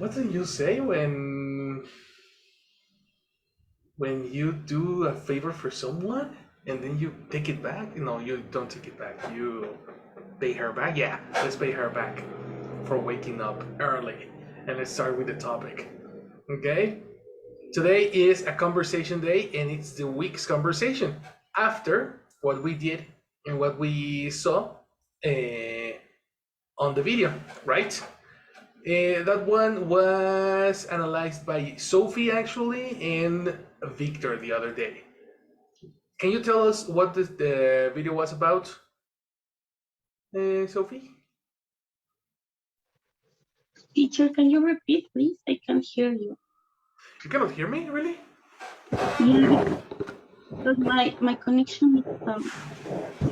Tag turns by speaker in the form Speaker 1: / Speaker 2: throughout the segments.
Speaker 1: what do you say when you do a favor for someone and then you take it back? No, you don't take it back. You pay her back. Yeah, let's pay her back for waking up early. And let's start with the topic. Okay? Today is a conversation day and it's the week's conversation after what we did and what we saw uh, on the video, right? That one was analyzed by Sophie actually and Victor the other day. Can you tell us what the video was about, Sophie?
Speaker 2: Teacher, can you repeat, please? I can't hear you.
Speaker 1: You cannot hear me, really?
Speaker 2: Yeah, because my connection is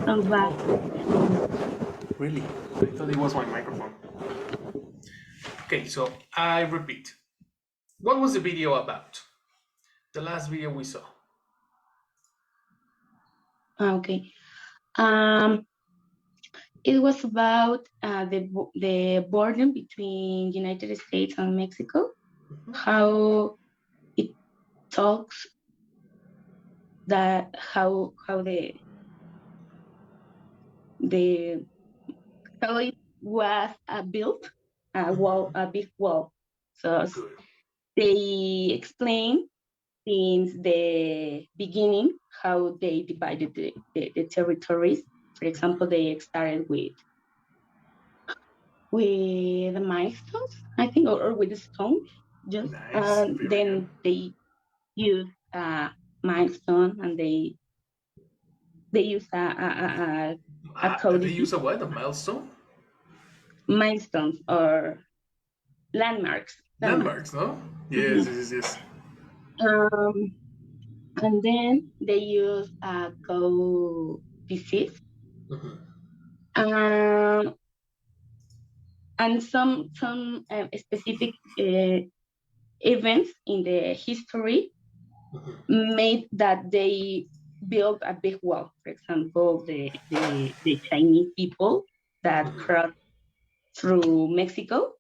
Speaker 2: some bad.
Speaker 1: Really? I thought it was my microphone. Okay, so I repeat. What was the video about? The last video we saw.
Speaker 2: Okay. It was about the border between United States and Mexico. How it talks that how how it was built a wall, a big wall. So
Speaker 1: Good.
Speaker 2: they explain since the beginning how they divided the territories. For example, they started with the milestones, I think, or with the stones, just
Speaker 1: Nice. Very
Speaker 2: then
Speaker 1: good.
Speaker 2: they use a milestone and they use a
Speaker 1: They use
Speaker 2: codices,
Speaker 1: a what? A milestone?
Speaker 2: milestones or landmarks.
Speaker 1: Landmarks, no? Yes,
Speaker 2: Mhm.
Speaker 1: yes, yes.
Speaker 2: Um, and then they use codices.
Speaker 1: Mhm.
Speaker 2: Um, and some specific events in the history made that they built a big wall. For example, the Chinese people that crossed through Mexico,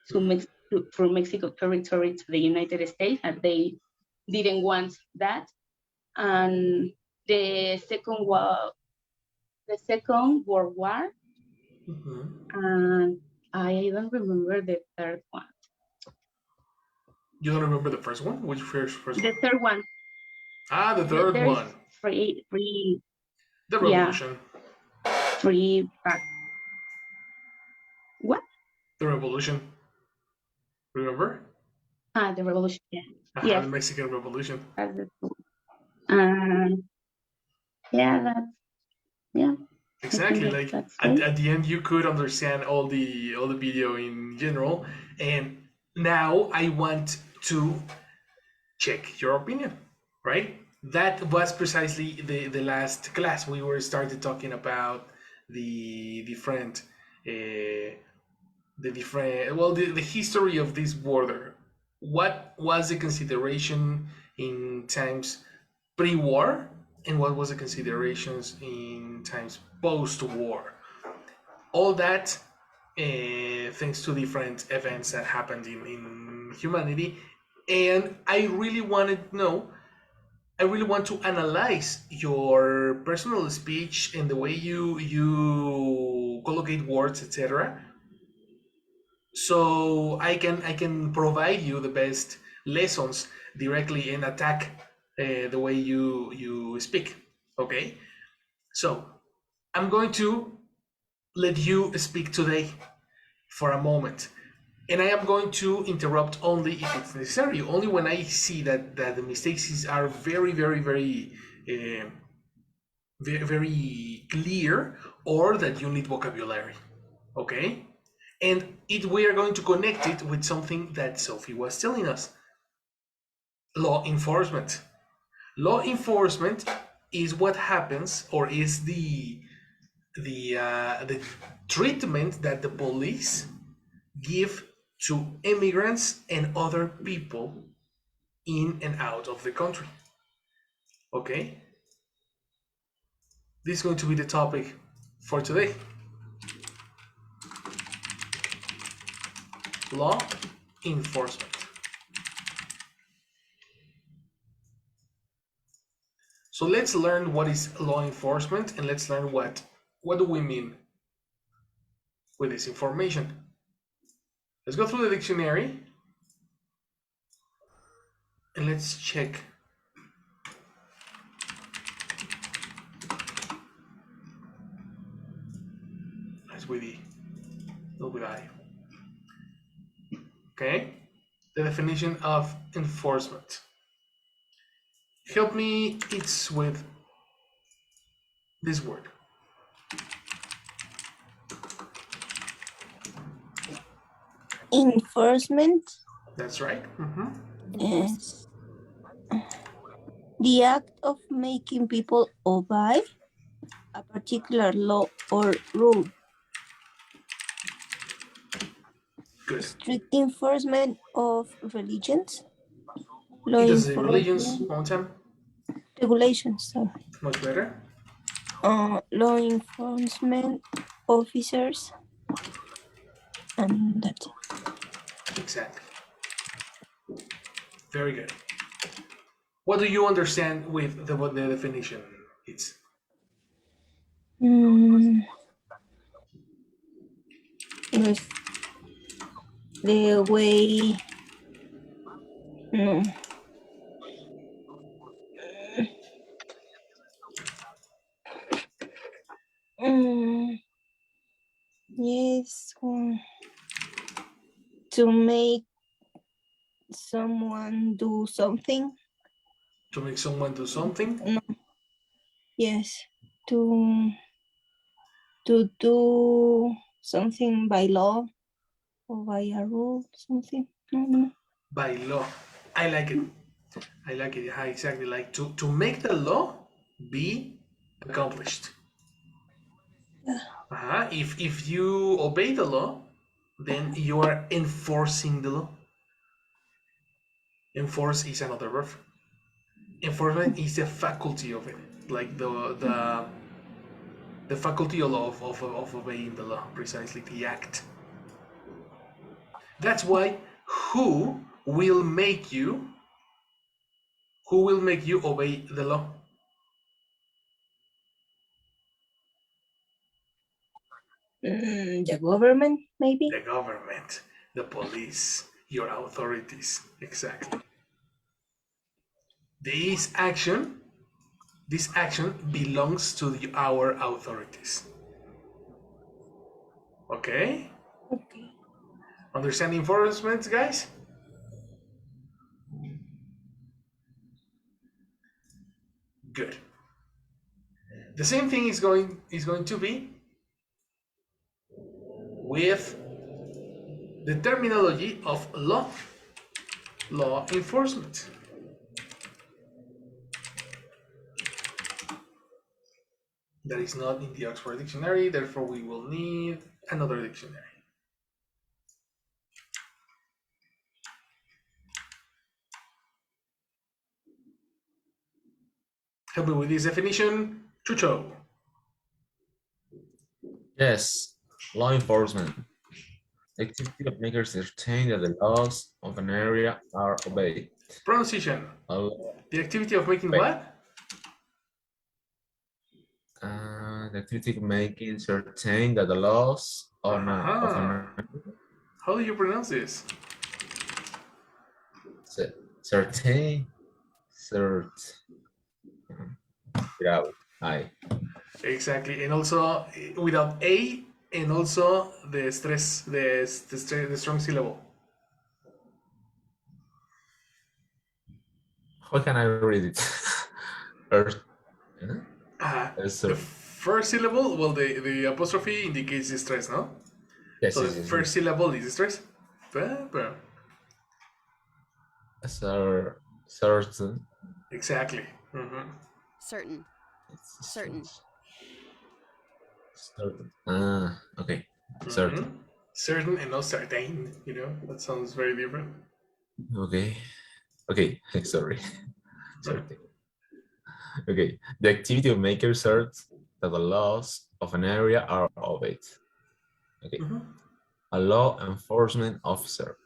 Speaker 2: through Mexico territory to the United States, and they didn't want that. And the Second World War, and I don't remember the third one.
Speaker 1: You don't remember the first one? Which first
Speaker 2: The
Speaker 1: one?
Speaker 2: third one,
Speaker 1: Ah, the third
Speaker 2: there's
Speaker 1: one.
Speaker 2: free,
Speaker 1: The
Speaker 2: yeah,
Speaker 1: revolution.
Speaker 2: free back. What?
Speaker 1: The revolution. Remember?
Speaker 2: The revolution. Yeah.
Speaker 1: The
Speaker 2: Yes,
Speaker 1: Mexican Revolution.
Speaker 2: that's the two. Um, yeah, yeah. I think
Speaker 1: Exactly. Like
Speaker 2: that's
Speaker 1: at,
Speaker 2: all.
Speaker 1: at the end, you could understand all the video in general, and now I want to check your opinion, right? That was precisely the last class we were started talking about the different the history of this border. What was the consideration in times pre-war and what was the considerations in times post-war? All that thanks to different events that happened in humanity. And I really wanted to know, I really want to analyze your personal speech and the way you collocate words, etc. So I can provide you the best lessons directly and attack the way you speak. Okay, so I'm going to let you speak today for a moment. And I am going to interrupt only if it's necessary, only when I see that the mistakes are very, very, uh, very, very clear or that you need vocabulary. Okay? And we are going to connect it with something that Sophie was telling us. Law enforcement. Law enforcement is what happens or is the treatment that the police give to immigrants and other people in and out of the country. Okay? This is going to be the topic for today. Law enforcement. So let's learn what is law enforcement, and let's learn what do we mean with this information. Let's go through the dictionary and let's check as with the not with I. Okay, the definition of enforcement. Help me, it's with this word.
Speaker 3: Enforcement
Speaker 1: That's right.
Speaker 3: is the act of making people obey a particular law or rule.
Speaker 1: Good.
Speaker 3: Strict enforcement of religions, law
Speaker 1: It does say religions.
Speaker 3: enforcement,
Speaker 1: One time.
Speaker 3: regulations, sorry.
Speaker 1: Much better.
Speaker 3: Law enforcement officers, and that's it.
Speaker 1: Exactly. Very good. What do you understand with what the definition is?
Speaker 3: With the way, no. Yes, to make someone do something.
Speaker 1: To make someone do something?
Speaker 3: No. Yes, to do something by law or by a rule, something. No.
Speaker 1: By law. I like it. I like it. Yeah, exactly. Like to make the law be accomplished.
Speaker 3: Yeah.
Speaker 1: If you obey the law, then you are enforcing the law. Enforce is another verb. Enforcement is the faculty of it, like the faculty of obeying the law, precisely the act. That's why who will make you obey the law?
Speaker 3: The government, maybe.
Speaker 1: The government, the police, your authorities. Exactly. This action belongs to our authorities. Okay?
Speaker 3: Okay.
Speaker 1: Understand enforcement, guys? Good. The same thing is going to be with the terminology of law enforcement. That is not in the Oxford Dictionary, therefore we will need another dictionary. Help me with this definition, Chucho.
Speaker 4: Yes, law enforcement. The activity of making certain that the laws of an area are obeyed.
Speaker 1: Pronunciation. The activity of making what?
Speaker 4: The activity of making certain that the laws of an area.
Speaker 1: How do you pronounce this?
Speaker 4: Certain. Without I.
Speaker 1: Exactly, and also without a, and also the stress, the strong syllable.
Speaker 4: How can I read it? First,
Speaker 1: the first syllable, well, the apostrophe indicates the stress, no?
Speaker 4: Yes,
Speaker 1: so
Speaker 4: yes,
Speaker 1: the
Speaker 4: yes,
Speaker 1: first syllable is the stress.
Speaker 4: Certain.
Speaker 1: Exactly.
Speaker 5: Certain. Certain.
Speaker 4: Okay. Certain.
Speaker 1: Certain and not certain, that sounds very different.
Speaker 4: Okay. Sorry. Certain. Okay. The activity of making certain that the laws of an area are obeyed. Okay. A law enforcement officer.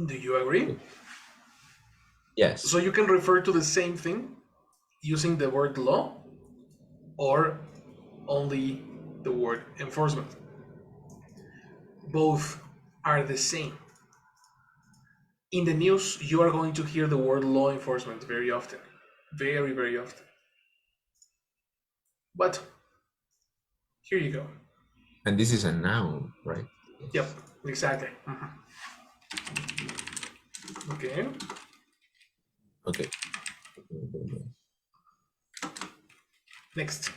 Speaker 1: Do you agree?
Speaker 4: Yes.
Speaker 1: So you can refer to the same thing using the word law or only the word enforcement. Both are the same. In the news, you are going to hear the word law enforcement very often. Very, very often. But here you go.
Speaker 4: And this is a noun, right?
Speaker 1: Yep, exactly. Okay.
Speaker 4: Okay.
Speaker 1: Next.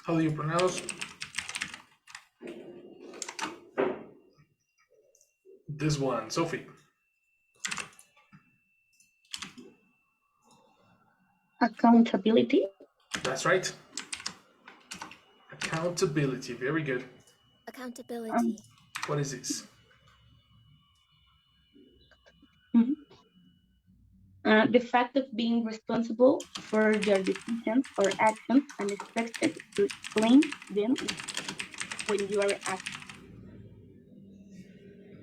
Speaker 1: How do you pronounce this one, Sophie?
Speaker 2: Accountability.
Speaker 1: That's right. Accountability. Very good.
Speaker 5: Accountability.
Speaker 1: What is this?
Speaker 2: The fact of being responsible for your decisions or actions and expected to explain them when you are asked.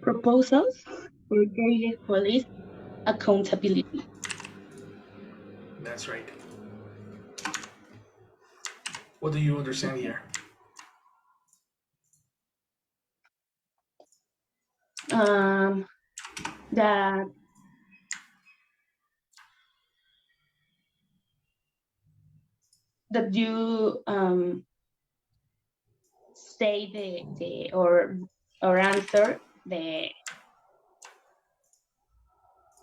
Speaker 2: Proposals for greater police accountability.
Speaker 1: That's right. What do you understand here?
Speaker 2: That you say the or answer the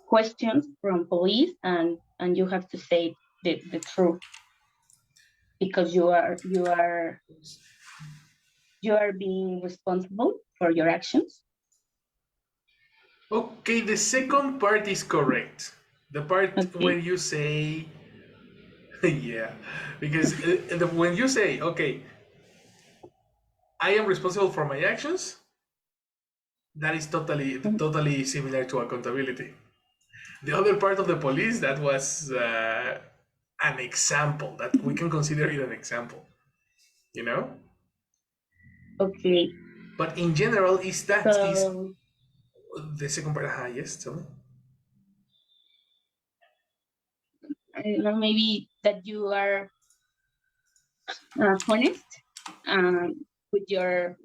Speaker 2: questions from police and you have to say the truth because you are being responsible for your actions.
Speaker 1: Okay, the second part is correct. The part
Speaker 2: Okay.
Speaker 1: when you say, yeah, because when you say, okay, I am responsible for my actions, that is totally similar to accountability. The other part of the police, that was an example that we can consider it an example, you know?
Speaker 2: Okay.
Speaker 1: But in general, is the second part? Yes, tell me.
Speaker 2: I don't know, maybe that you are honest with your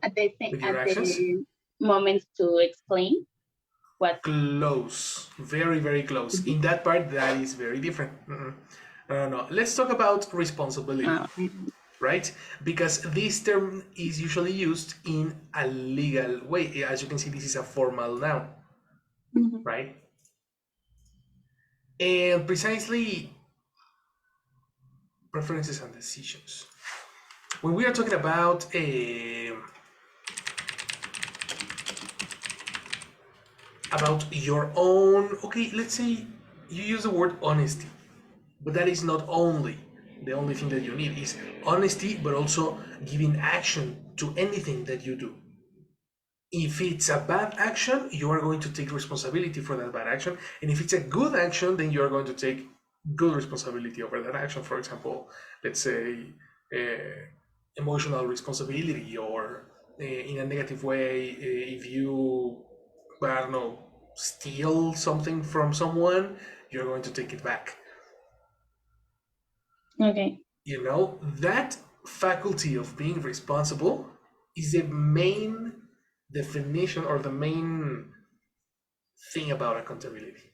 Speaker 2: at
Speaker 1: Actions?
Speaker 2: the moments to explain what.
Speaker 1: Close, very, very close. In that part, that is very different. No. Let's talk about responsibility, right? Because this term is usually used in a legal way. As you can see, this is a formal noun, right? And precisely preferences and decisions. When we are talking about your own, okay, let's say you use the word honesty, but that is not only the only thing that you need is honesty, but also giving action to anything that you do. If it's a bad action, you are going to take responsibility for that bad action, and if it's a good action, then you are going to take good responsibility over that action. For example, let's say emotional responsibility, or in a negative way, if you, I don't know, steal something from someone, you're going to take it back.
Speaker 2: Okay.
Speaker 1: You know, that faculty of being responsible is the main definition or the main thing about accountability.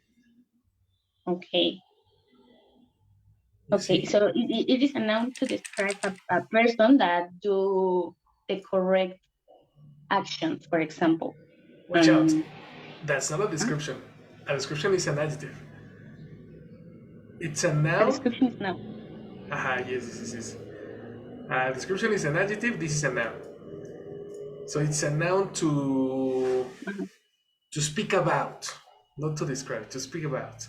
Speaker 2: Okay.
Speaker 1: You
Speaker 2: Okay,
Speaker 1: see?
Speaker 2: so it is a noun to describe a person that do the correct actions, for example.
Speaker 1: Watch out. That's not a description. A description is an adjective. It's a
Speaker 2: A
Speaker 1: noun.
Speaker 2: description is noun.
Speaker 1: Yes. A description is an adjective. This is a noun. So it's a noun to speak about, not to describe, to speak about.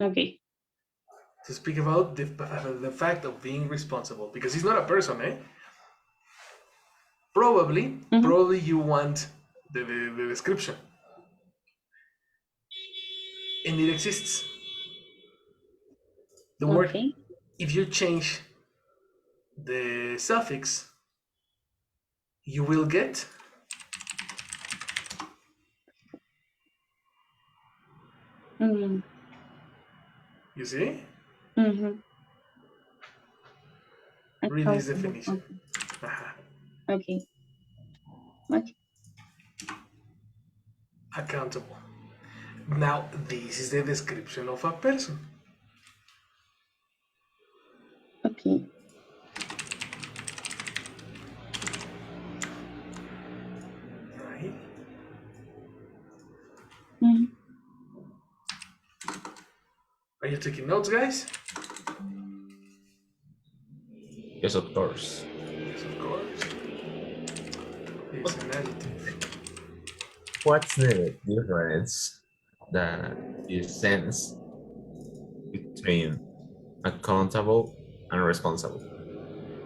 Speaker 2: Okay.
Speaker 1: To speak about the fact of being responsible, because it's not a person, eh? Probably you want the description, and it exists. The word, if you change the suffix, you will get
Speaker 2: Mm.
Speaker 1: you see?
Speaker 2: Mm-hmm.
Speaker 1: Read this
Speaker 2: Accountable.
Speaker 1: definition. Aha.
Speaker 2: Okay. Okay.
Speaker 1: Accountable. Now, this is the description of a person.
Speaker 2: Okay.
Speaker 1: Right?
Speaker 2: Mm.
Speaker 1: Are you taking notes, guys?
Speaker 4: Yes, of course.
Speaker 1: Yes, of course. It's an adjective.
Speaker 4: What's the difference that you sense between accountable and responsible?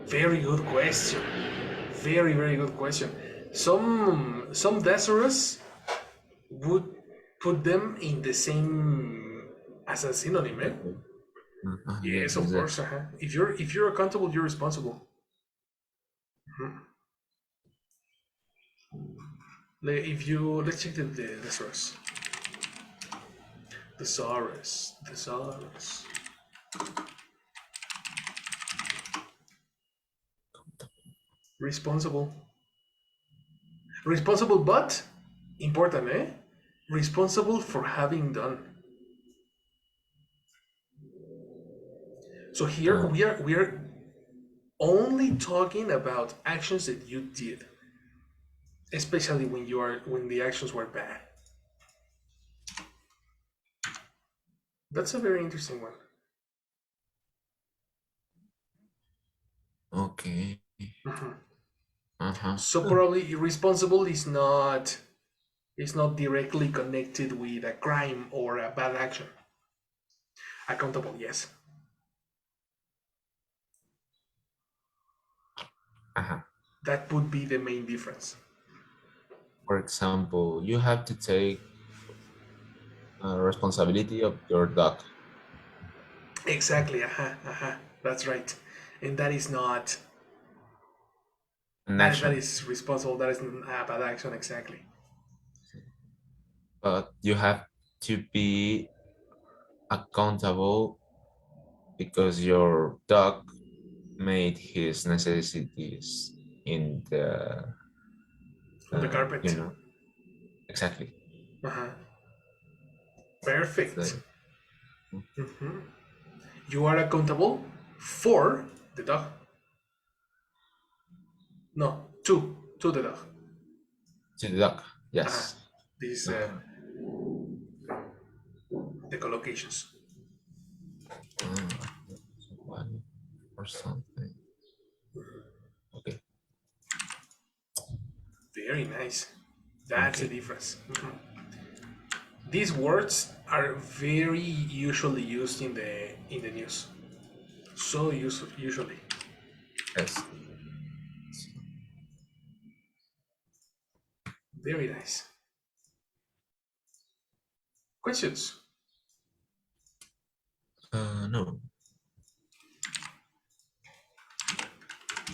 Speaker 1: Very good question. Very, very good question. Some thesaurus would put them in the same as a synonym, eh? Yes, of course. If you're accountable, you're responsible. If you let's check the source. Thesaurus. Responsible. Responsible, but important, eh? Responsible for having done. So here we are only talking about actions that you did, especially when the actions were bad. That's a very interesting one.
Speaker 4: Okay.
Speaker 1: So probably irresponsible is not directly connected with a crime or a bad action. Accountable, yes. That would be the main difference.
Speaker 4: For example, you have to take responsibility of your dog.
Speaker 1: Exactly, that's right. And that is not
Speaker 4: An
Speaker 1: that
Speaker 4: action,
Speaker 1: is responsible. That is a bad action, exactly.
Speaker 4: but you have to be accountable because your dog made his necessities in the
Speaker 1: On the carpet.
Speaker 4: exactly.
Speaker 1: Perfect. You are accountable for the dog. No, to the dog.
Speaker 4: To the dog, yes.
Speaker 1: These the collocations.
Speaker 4: One or something. Okay.
Speaker 1: Very nice. That's the
Speaker 4: Okay.
Speaker 1: difference. These words are very usually used in the news. So usually.
Speaker 4: Yes.
Speaker 1: Very nice. Questions?
Speaker 4: No.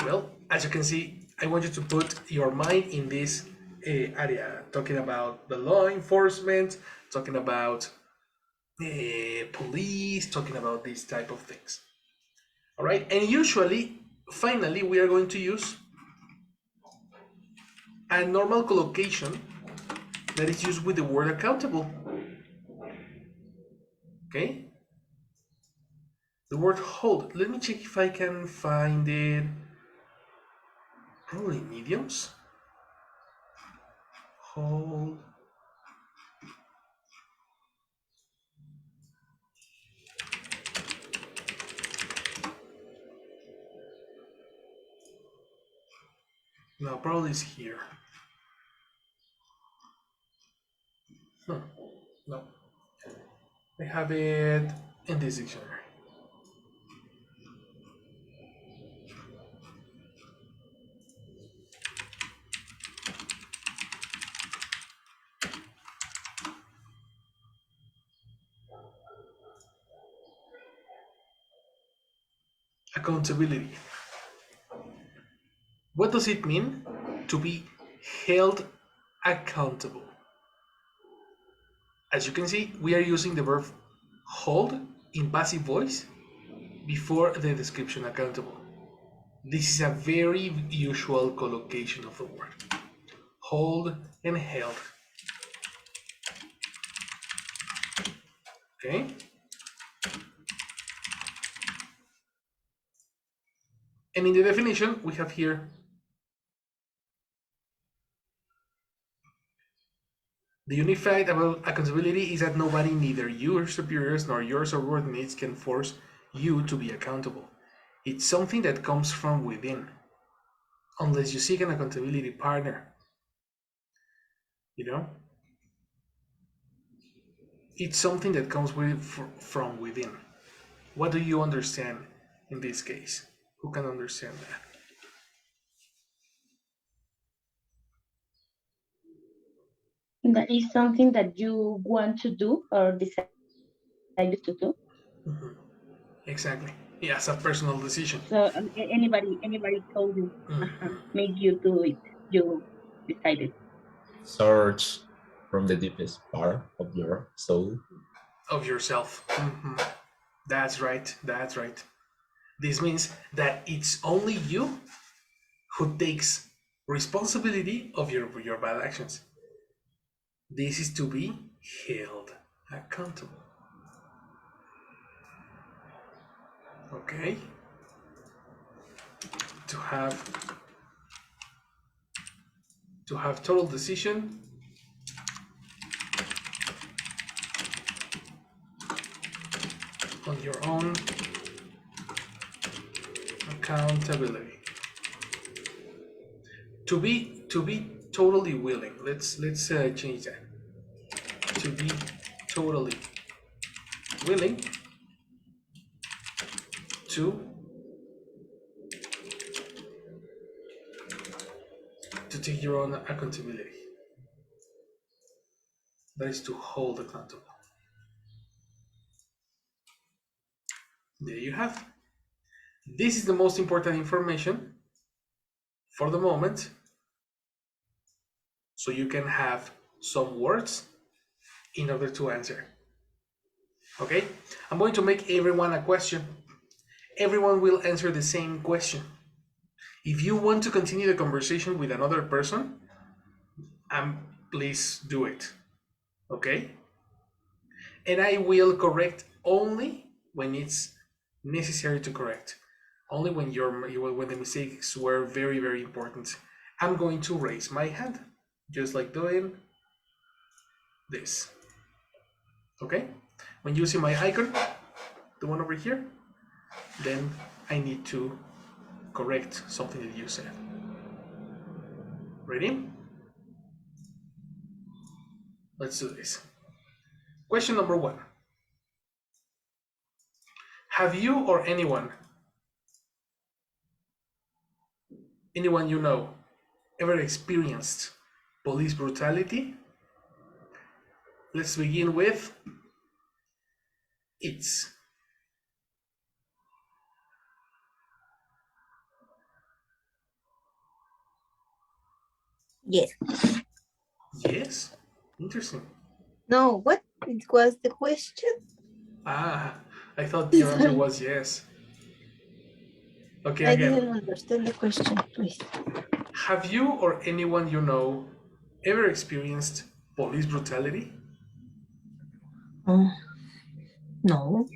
Speaker 1: Well, as you can see, I want you to put your mind in this area, talking about the law enforcement, talking about police, talking about these type of things. All right, and usually, finally, we are going to use a normal collocation that is used with the word accountable. Okay? The word hold. Let me check if I can find it. Probably in idioms. Hold. No, probably it's here. No. I have it in this dictionary. Accountability. What does it mean to be held accountable? As you can see, we are using the verb hold in passive voice before the description accountable. This is a very usual collocation of the word. Hold and held. Okay? And in the definition, we have here the unified about accountability is that nobody, neither your superiors nor your subordinates, can force you to be accountable. It's something that comes from within, unless you seek an accountability partner. You know? It's something that comes from within. What do you understand in this case? Who can understand that?
Speaker 2: That is something that you want to do or decided to do.
Speaker 1: Mm-hmm. Exactly. Yeah, it's a personal decision.
Speaker 2: So anybody told you, make you do it. You decided.
Speaker 4: Search from the deepest part of your soul.
Speaker 1: Of yourself. Mm-hmm. That's right. That's right. This means that it's only you who takes responsibility of your bad actions. This is to be held accountable. Okay? To have total decision on your own accountability. To be totally willing. Let's change that. To be totally willing to take your own accountability. That is to hold accountable. There you have. This is the most important information for the moment, so you can have some words in order to answer. Okay? I'm going to make everyone a question. Everyone will answer the same question. If you want to continue the conversation with another person, please do it. Okay? And I will correct only when it's necessary to correct. Only when when the mistakes were very, very important. I'm going to raise my hand, just like doing this. Okay? When you see my icon, the one over here, then I need to correct something that you said. Ready? Let's do this. Question number 1. Have you or anyone you know ever experienced police brutality? Let's begin with it's.
Speaker 3: Yes.
Speaker 1: Yes? Interesting.
Speaker 3: No, what was the question?
Speaker 1: I thought your answer was yes. Okay,
Speaker 3: I
Speaker 1: again.
Speaker 3: didn't understand the question, please.
Speaker 1: Have you or anyone you know ever experienced police brutality?
Speaker 3: No.
Speaker 1: No?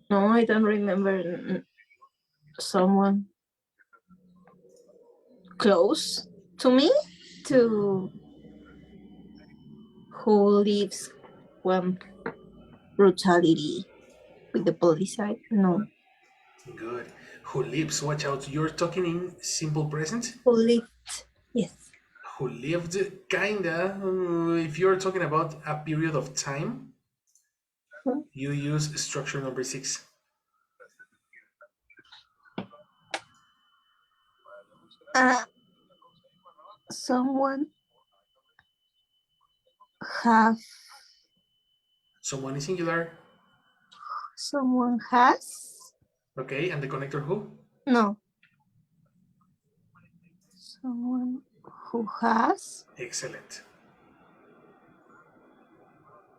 Speaker 3: No, I don't remember someone close to me to who lives one brutality with the police side. No.
Speaker 1: Good. Who lives? Watch out. You're talking in simple present?
Speaker 3: Who lived? Yes.
Speaker 1: Who lived? Kinda. If you're talking about a period of time, you use structure number 6.
Speaker 3: Someone have.
Speaker 1: Someone is singular.
Speaker 3: Someone has.
Speaker 1: Okay, and the connector who?
Speaker 3: No. Someone who has
Speaker 1: Excellent.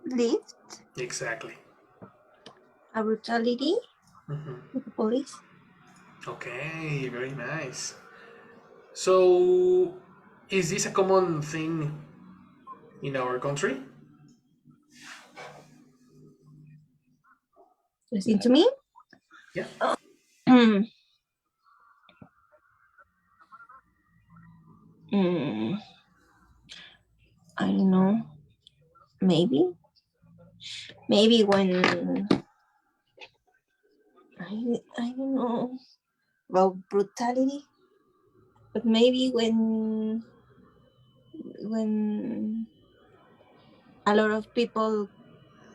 Speaker 3: lived
Speaker 1: Exactly.
Speaker 3: a brutality
Speaker 1: Mhm.
Speaker 3: with the police.
Speaker 1: Okay, very nice. So, is this a common thing in our country?
Speaker 3: Listen to me.
Speaker 1: Yeah.
Speaker 3: I don't know. Maybe when I don't know about brutality, but maybe when a lot of people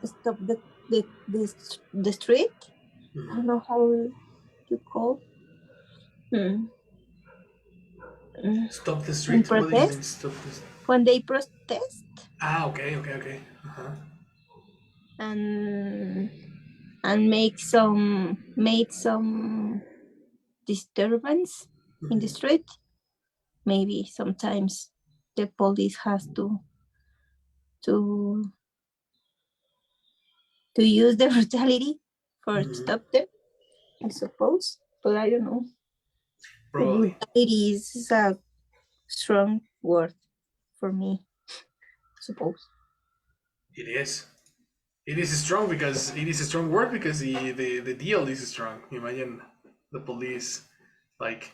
Speaker 3: stop the street. I don't know how to call.
Speaker 1: Stop the
Speaker 3: In
Speaker 1: street? What do you
Speaker 3: protest,
Speaker 1: mean stop this?
Speaker 3: when they protest
Speaker 1: Ah, okay. Uh-huh.
Speaker 3: and made some disturbance in the street, maybe sometimes the police has to use the brutality for stop them, I suppose. But I don't know.
Speaker 1: Probably.
Speaker 3: Brutality is a strong word for me, suppose.
Speaker 1: It is. It is strong because it is a strong word because the deal is strong. Imagine the police like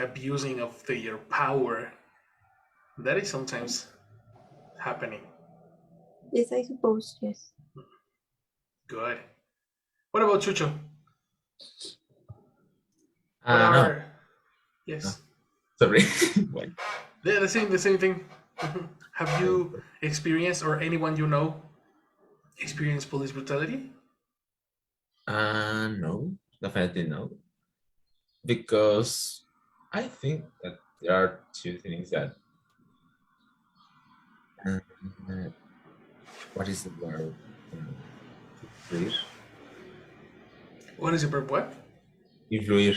Speaker 1: abusing of their power. That is sometimes happening.
Speaker 3: Yes, I suppose, yes.
Speaker 1: Good. What about Chucho? What
Speaker 4: No,
Speaker 1: are yes?
Speaker 4: sorry. What?
Speaker 1: Yeah, the same thing. Have you experienced or anyone you know experienced police brutality?
Speaker 4: No, definitely no. Because I think that there are two things that uh, what is the word? Influir.
Speaker 1: What is the verb? What?
Speaker 4: Influir.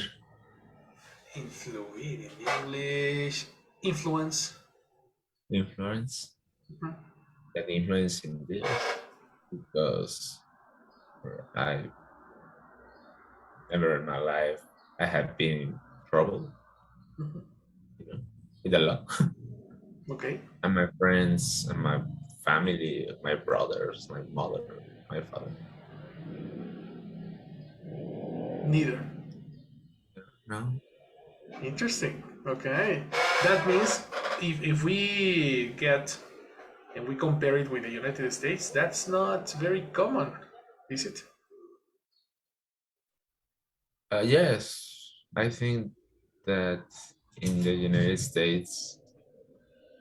Speaker 1: Influir in English. Influence.
Speaker 4: Influence.
Speaker 1: Mhm.
Speaker 4: That influence in this because I never in my life I have been in trouble,
Speaker 1: Mhm.
Speaker 4: with a law.
Speaker 1: Okay.
Speaker 4: And my friends and my family, my brothers, my mother, my father.
Speaker 1: Neither.
Speaker 4: No.
Speaker 1: Interesting. Okay. That means if we get and we compare it with the United States, that's not very common, is it?
Speaker 4: Yes, I think that in the United States,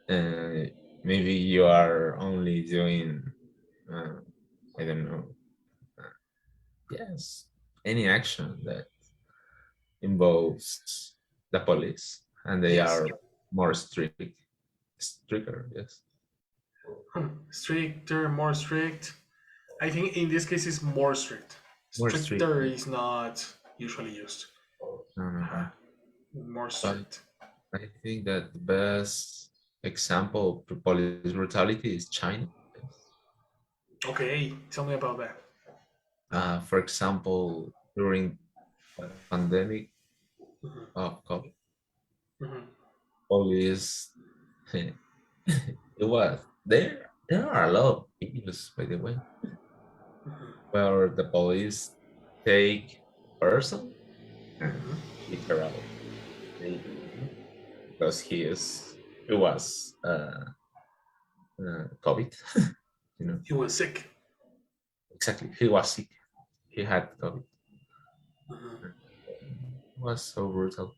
Speaker 4: uh, maybe you are only doing, uh, I don't know, uh, yes, any action that involves the police, and they
Speaker 1: Yes.
Speaker 4: are more stricter, yes.
Speaker 1: Stricter, more strict. I think in this case it's more strict.
Speaker 4: More strict.
Speaker 1: Stricter is not usually used.
Speaker 4: No, no, no.
Speaker 1: More
Speaker 4: But
Speaker 1: strict.
Speaker 4: I think that the best example of police brutality is China.
Speaker 1: Okay, tell me about that.
Speaker 4: For example, during the pandemic
Speaker 1: Mhm,
Speaker 4: of COVID,
Speaker 1: mhm,
Speaker 4: police, it was there. There are a lot of videos, by the way,
Speaker 1: mhm,
Speaker 4: where the police take person and
Speaker 1: mhm.
Speaker 4: literal because he was COVID. You know
Speaker 1: He was sick.
Speaker 4: exactly. He was sick. He had COVID.
Speaker 1: Mhm.
Speaker 4: It was so brutal.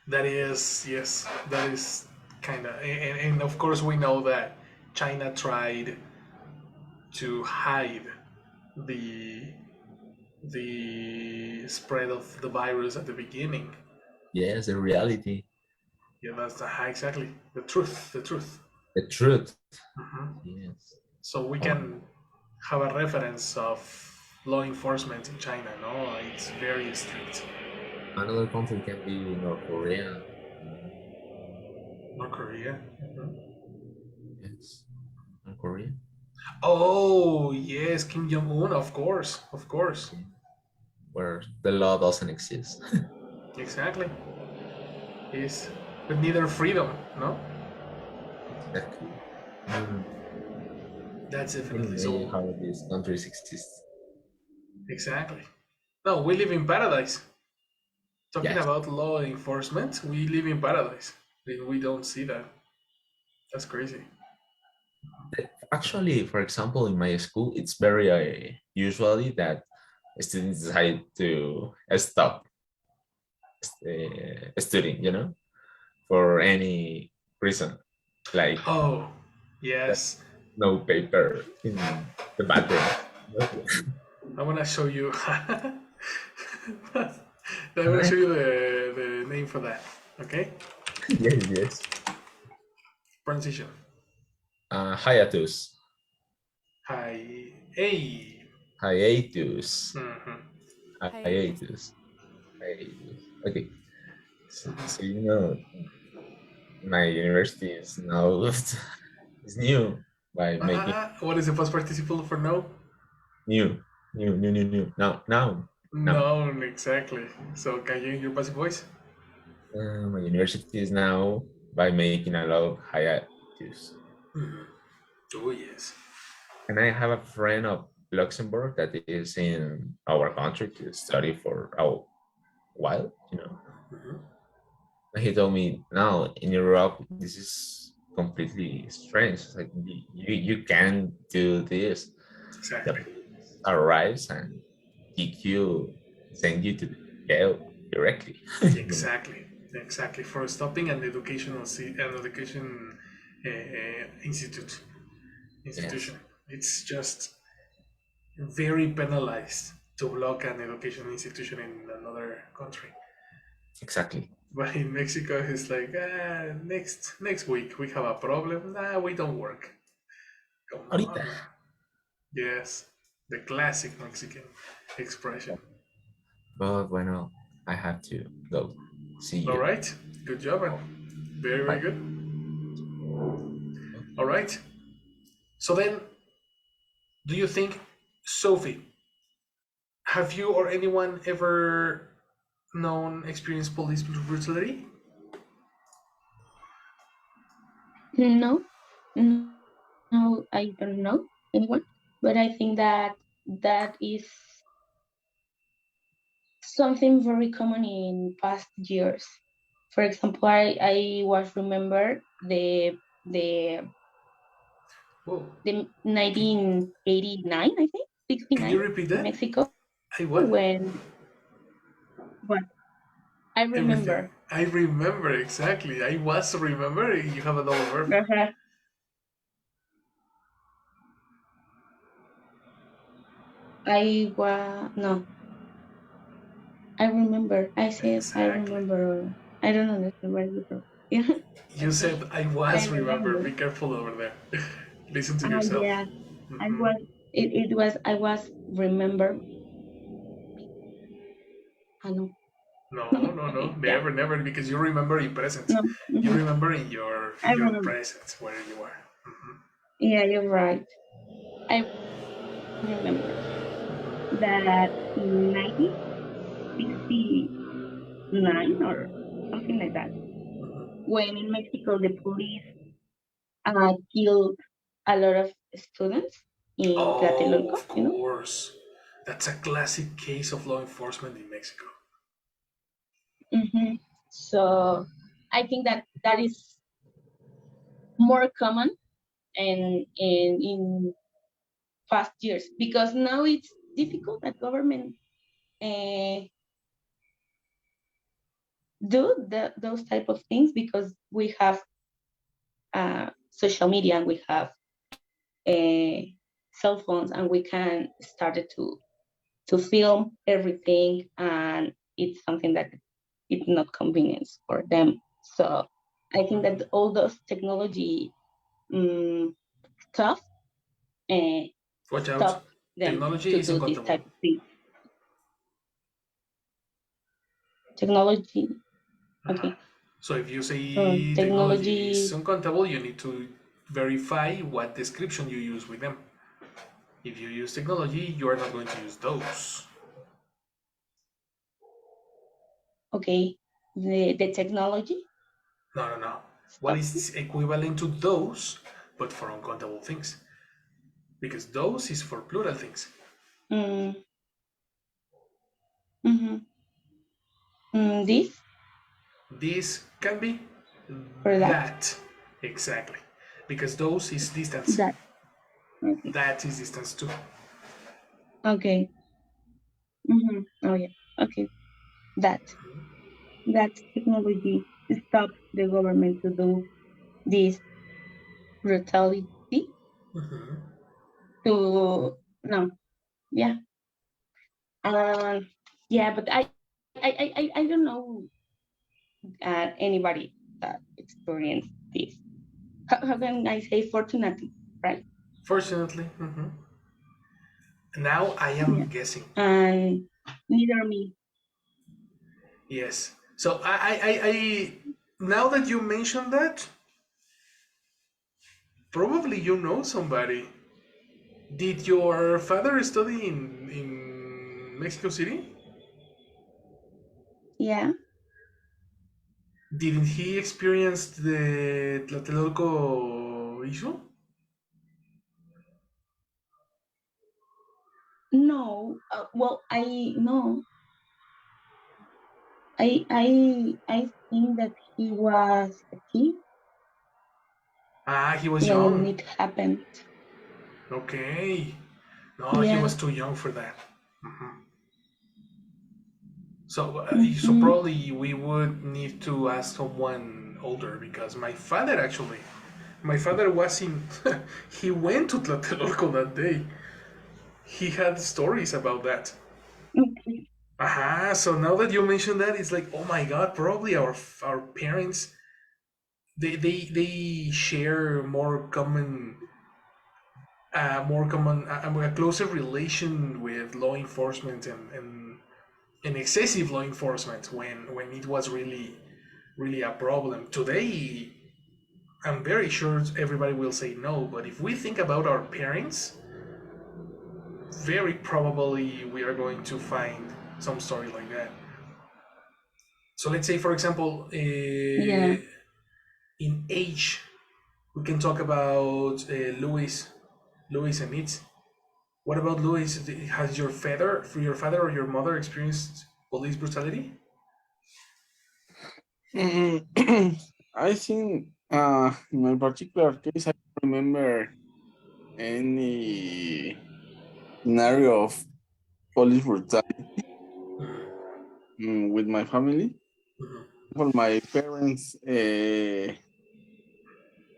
Speaker 1: That is, yes, that is kind of, and of course we know that China tried to hide the the spread of the virus at the beginning.
Speaker 4: Yes, the reality,
Speaker 1: Yeah, that's exactly the truth. The truth.
Speaker 4: the truth.
Speaker 1: Mhm.
Speaker 4: Yes.
Speaker 1: So we
Speaker 4: Oh,
Speaker 1: can have a reference of law enforcement in China. No, it's very strict.
Speaker 4: another country can be North Korea.
Speaker 1: North Korea.
Speaker 4: Yes. North Korea.
Speaker 1: Oh yes, Kim Jong Un, of course, of course.
Speaker 4: Where the law doesn't exist.
Speaker 1: Exactly. Yes, but neither freedom, no?
Speaker 4: Exactly. Mm,
Speaker 1: That's
Speaker 4: I can
Speaker 1: definitely
Speaker 4: imagine
Speaker 1: so.
Speaker 4: how these countries exist.
Speaker 1: Exactly. No, we live in paradise. Talking
Speaker 4: Yes.
Speaker 1: about law enforcement, we live in paradise. We don't see that. That's crazy.
Speaker 4: Actually, for example, in my school, it's very usually that students decide to stop studying, for any reason, like
Speaker 1: Oh, yes.
Speaker 4: no paper in the bathroom.
Speaker 1: I want to show you. I want to show you the name for that. Okay?
Speaker 4: Yes, yes.
Speaker 1: Transition.
Speaker 4: Hiatus.
Speaker 1: Hi. Hey.
Speaker 4: Hiatus.
Speaker 1: Mhm.
Speaker 5: Hiatus.
Speaker 4: Hiatus. Hiatus. Okay. So my university is now is new by making
Speaker 1: What is the past participle for no?
Speaker 4: new, new. Now.
Speaker 1: No, exactly. So can you use your passive voice?
Speaker 4: My university is now by making a lot of hiatus.
Speaker 1: Mhm. Oh, yes.
Speaker 4: And I have a friend of Luxembourg that is in our country to study for a while.
Speaker 1: Mhm.
Speaker 4: And he told me, now in Europe, this is completely strange. It's like you can't do this. The
Speaker 1: Exactly.
Speaker 4: police arrives and kick you, send you to the jail directly.
Speaker 1: Exactly. Exactly. For stopping an an education
Speaker 4: Yes,
Speaker 1: institution. It's just very penalized to block an education institution in another country.
Speaker 4: exactly.
Speaker 1: But in Mexico, it's like next week we have a problem. Nah, we don't work. Come
Speaker 4: Ahorita.
Speaker 1: on. Yes, the classic Mexican expression.
Speaker 4: But bueno, I have to go. See
Speaker 1: All
Speaker 4: you.
Speaker 1: right, good job, and very very
Speaker 4: Bye.
Speaker 1: good. All right. So then, do you think, Sophie, have you or anyone ever known experienced police brutality?
Speaker 2: No, no, I don't know anyone, but I think that that is something very common in past years. For example, I was remember the
Speaker 1: Whoa.
Speaker 2: the 1989, I think,
Speaker 1: Can you
Speaker 2: 69
Speaker 1: repeat
Speaker 2: in
Speaker 1: that?
Speaker 2: Mexico,
Speaker 1: I what?
Speaker 2: when what I
Speaker 1: Everything.
Speaker 2: remember.
Speaker 1: I remember exactly. I was remembering. You have a double verb.
Speaker 2: Uh-huh. I was no, I remember. I said I
Speaker 1: Exactly.
Speaker 2: remember. I don't understand what you wrote. Yeah.
Speaker 1: You
Speaker 2: Okay.
Speaker 1: said I
Speaker 2: I
Speaker 1: was remember.
Speaker 2: remember.
Speaker 1: Be careful over there. Listen to
Speaker 2: Ah,
Speaker 1: yourself.
Speaker 2: yeah. I
Speaker 1: Hmm.
Speaker 2: was. I was remember. I know.
Speaker 1: No, no, no.
Speaker 2: Okay. Yeah.
Speaker 1: Never, never. Because you remember in present.
Speaker 2: No.
Speaker 1: You
Speaker 2: Mhm.
Speaker 1: remember
Speaker 2: I
Speaker 1: in your
Speaker 2: remember.
Speaker 1: present where you are. Hmm.
Speaker 2: Yeah, you're right. I remember that in 1969 or something like that, when in Mexico the police killed a lot of students in
Speaker 1: Oh,
Speaker 2: Tlatelolco,
Speaker 1: of course. That's a classic case of law enforcement in Mexico.
Speaker 2: hmm So I think that that is more common in past years, because now it's difficult that government uh, do those type of things, because we have social media, and we have uh, cell phones, and we can start to film everything, and it's something that it's not convenience for them. So I think that all those technology stuff uh,
Speaker 1: Watch out.
Speaker 2: stop them
Speaker 1: Technology
Speaker 2: to
Speaker 1: is
Speaker 2: do this
Speaker 1: uncountable.
Speaker 2: type of thing. Technology, okay.
Speaker 1: So if you say technology is
Speaker 2: technology.
Speaker 1: uncountable, you need to verify what description you use with them. If you use technology, you are not going to use those.
Speaker 2: Okay, the technology.
Speaker 1: No, no, no. What
Speaker 2: Stop.
Speaker 1: is equivalent to those, but for uncountable things? Because those is for plural things.
Speaker 2: Mm, mm-hmm. This
Speaker 1: This can be
Speaker 2: or that.
Speaker 1: that. Exactly. Because those is distance.
Speaker 2: That. Okay.
Speaker 1: That is distance too.
Speaker 2: Okay. Mm-hmm. Oh yeah. Okay. That. That technology stops the government to do this brutality.
Speaker 1: Mhm.
Speaker 2: To no. Yeah. Um. Yeah, but I don't know anybody that experienced this. How can I say fortunately, right?
Speaker 1: Fortunately. Now I
Speaker 2: Yeah.
Speaker 1: am guessing.
Speaker 2: And neither me.
Speaker 1: Yes. So I now that you mentioned that, probably you know somebody. Did your father study in Mexico City?
Speaker 2: Yeah.
Speaker 1: Didn't he experience the Tlatelolco issue?
Speaker 2: No. Well, I no. I think that he was a kid
Speaker 1: Ah, he was
Speaker 2: when
Speaker 1: young.
Speaker 2: it happened.
Speaker 1: Okay. No, he
Speaker 2: Yeah.
Speaker 1: was too young for that. So
Speaker 2: Mm-hmm.
Speaker 1: probably we would need to ask someone older because my father was in, he went to Tlatelolco that day. He had stories about that.
Speaker 2: Okay.
Speaker 1: Aha, so now that you mention that, it's like, oh my god, probably our parents they share more common a closer relation with law enforcement and excessive law enforcement when it was really a problem. Today, I'm very sure everybody will say no, but if we think about our parents, very probably we are going to find some story like that. So let's say, for example,
Speaker 2: Yeah.
Speaker 1: in age, we can talk about Louis and it. What about Louis? Has your father or your mother experienced police brutality?
Speaker 6: Mm, I think in my particular case, I don't remember any scenario of police brutality with my family.
Speaker 1: Mhm.
Speaker 6: For my parents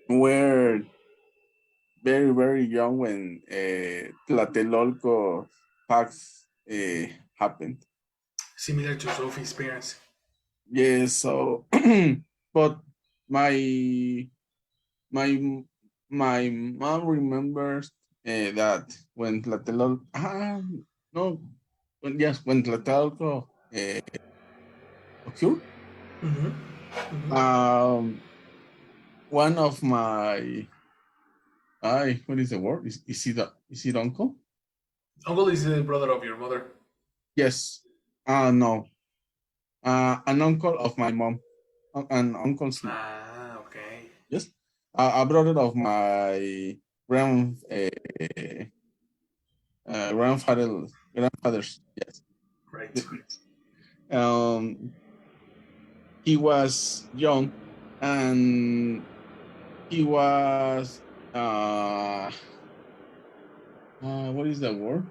Speaker 6: were very young when Tlatelolco facts happened.
Speaker 1: Similar to Sophie's parents.
Speaker 6: Yes, so but my my my mom remembers that when no when Tlatelolco occurred,
Speaker 1: Mm-hmm. Mm-hmm.
Speaker 6: um one of my what is the word, is it uncle?
Speaker 1: Uncle is the brother of your mother.
Speaker 6: Yes, no, an uncle of my mom, an uncle's mom.
Speaker 1: Ah, okay.
Speaker 6: Yes, a brother of my grand grandfather's. Yes.
Speaker 1: Right.
Speaker 6: um he was young, and he was what is the word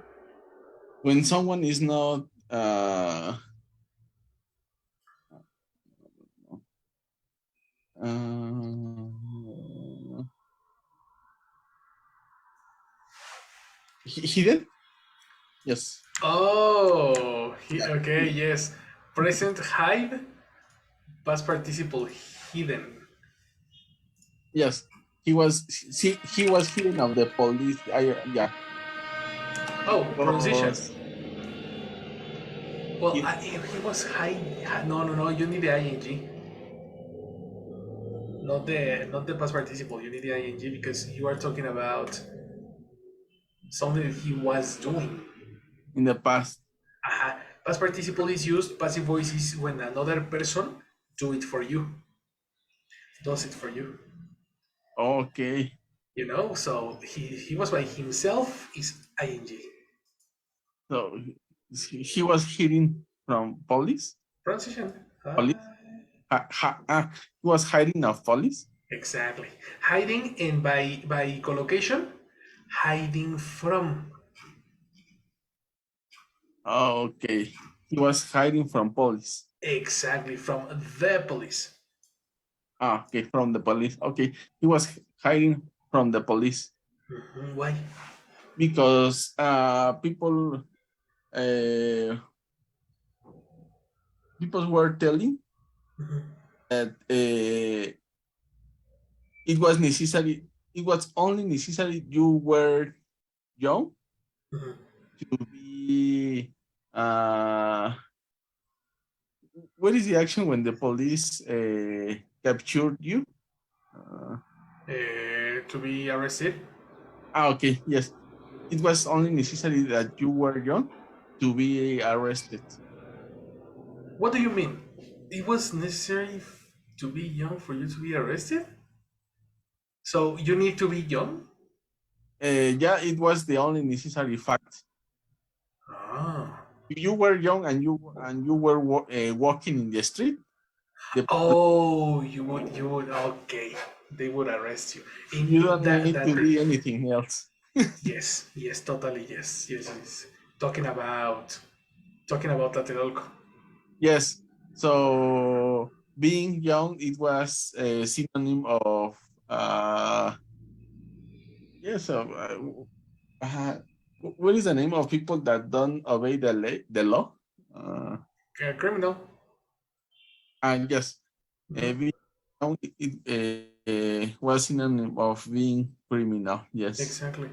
Speaker 6: when someone is not hidden. Yes.
Speaker 1: Oh,
Speaker 6: Yeah.
Speaker 1: okay, yes. Present hide, past participle hidden.
Speaker 6: Yes, he was hidden of the police. Yeah.
Speaker 1: Oh, pronunciation.
Speaker 6: Because
Speaker 1: Well,
Speaker 6: he,
Speaker 1: he was hide. No, no, no. You need the ing. not the past participle. You need the ing because you are talking about something that he was doing.
Speaker 6: In the past.
Speaker 1: Ajá. Past participle is used. Passive voice is when another person do it for you, does it for you.
Speaker 6: Okay.
Speaker 1: You know, so he was by himself is ing.
Speaker 6: So he was hiding from police.
Speaker 1: Pronunciation.
Speaker 6: Police. He was hiding of police.
Speaker 1: Exactly. Hiding and by collocation, hiding from.
Speaker 6: Oh, okay. He was hiding from police.
Speaker 1: Exactly, from the police.
Speaker 6: Okay, from the police. Okay, he was hiding from the police
Speaker 1: Why?
Speaker 6: because people were telling that it was necessary. It was only necessary you were young to be. What is the action when the police captured you?
Speaker 1: To be arrested.
Speaker 6: Okay, yes. It was only necessary that you were young to be arrested.
Speaker 1: What do you mean? It was necessary to be young for you to be arrested? So you need to be young?
Speaker 6: Yeah, it was the only necessary fact.
Speaker 1: Ah.
Speaker 6: If you were young and you were walking in the street, the
Speaker 1: Oh, you would okay. They would arrest you.
Speaker 6: you don't need
Speaker 1: That
Speaker 6: to be anything else.
Speaker 1: yes, totally yes. Talking about Tlatelolco.
Speaker 6: Yes. So being young, it was a synonym of yes. What is the name of people that don't obey the law?
Speaker 1: Criminal.
Speaker 6: And yes, being young, it was synonym of being criminal. Yes.
Speaker 1: Exactly.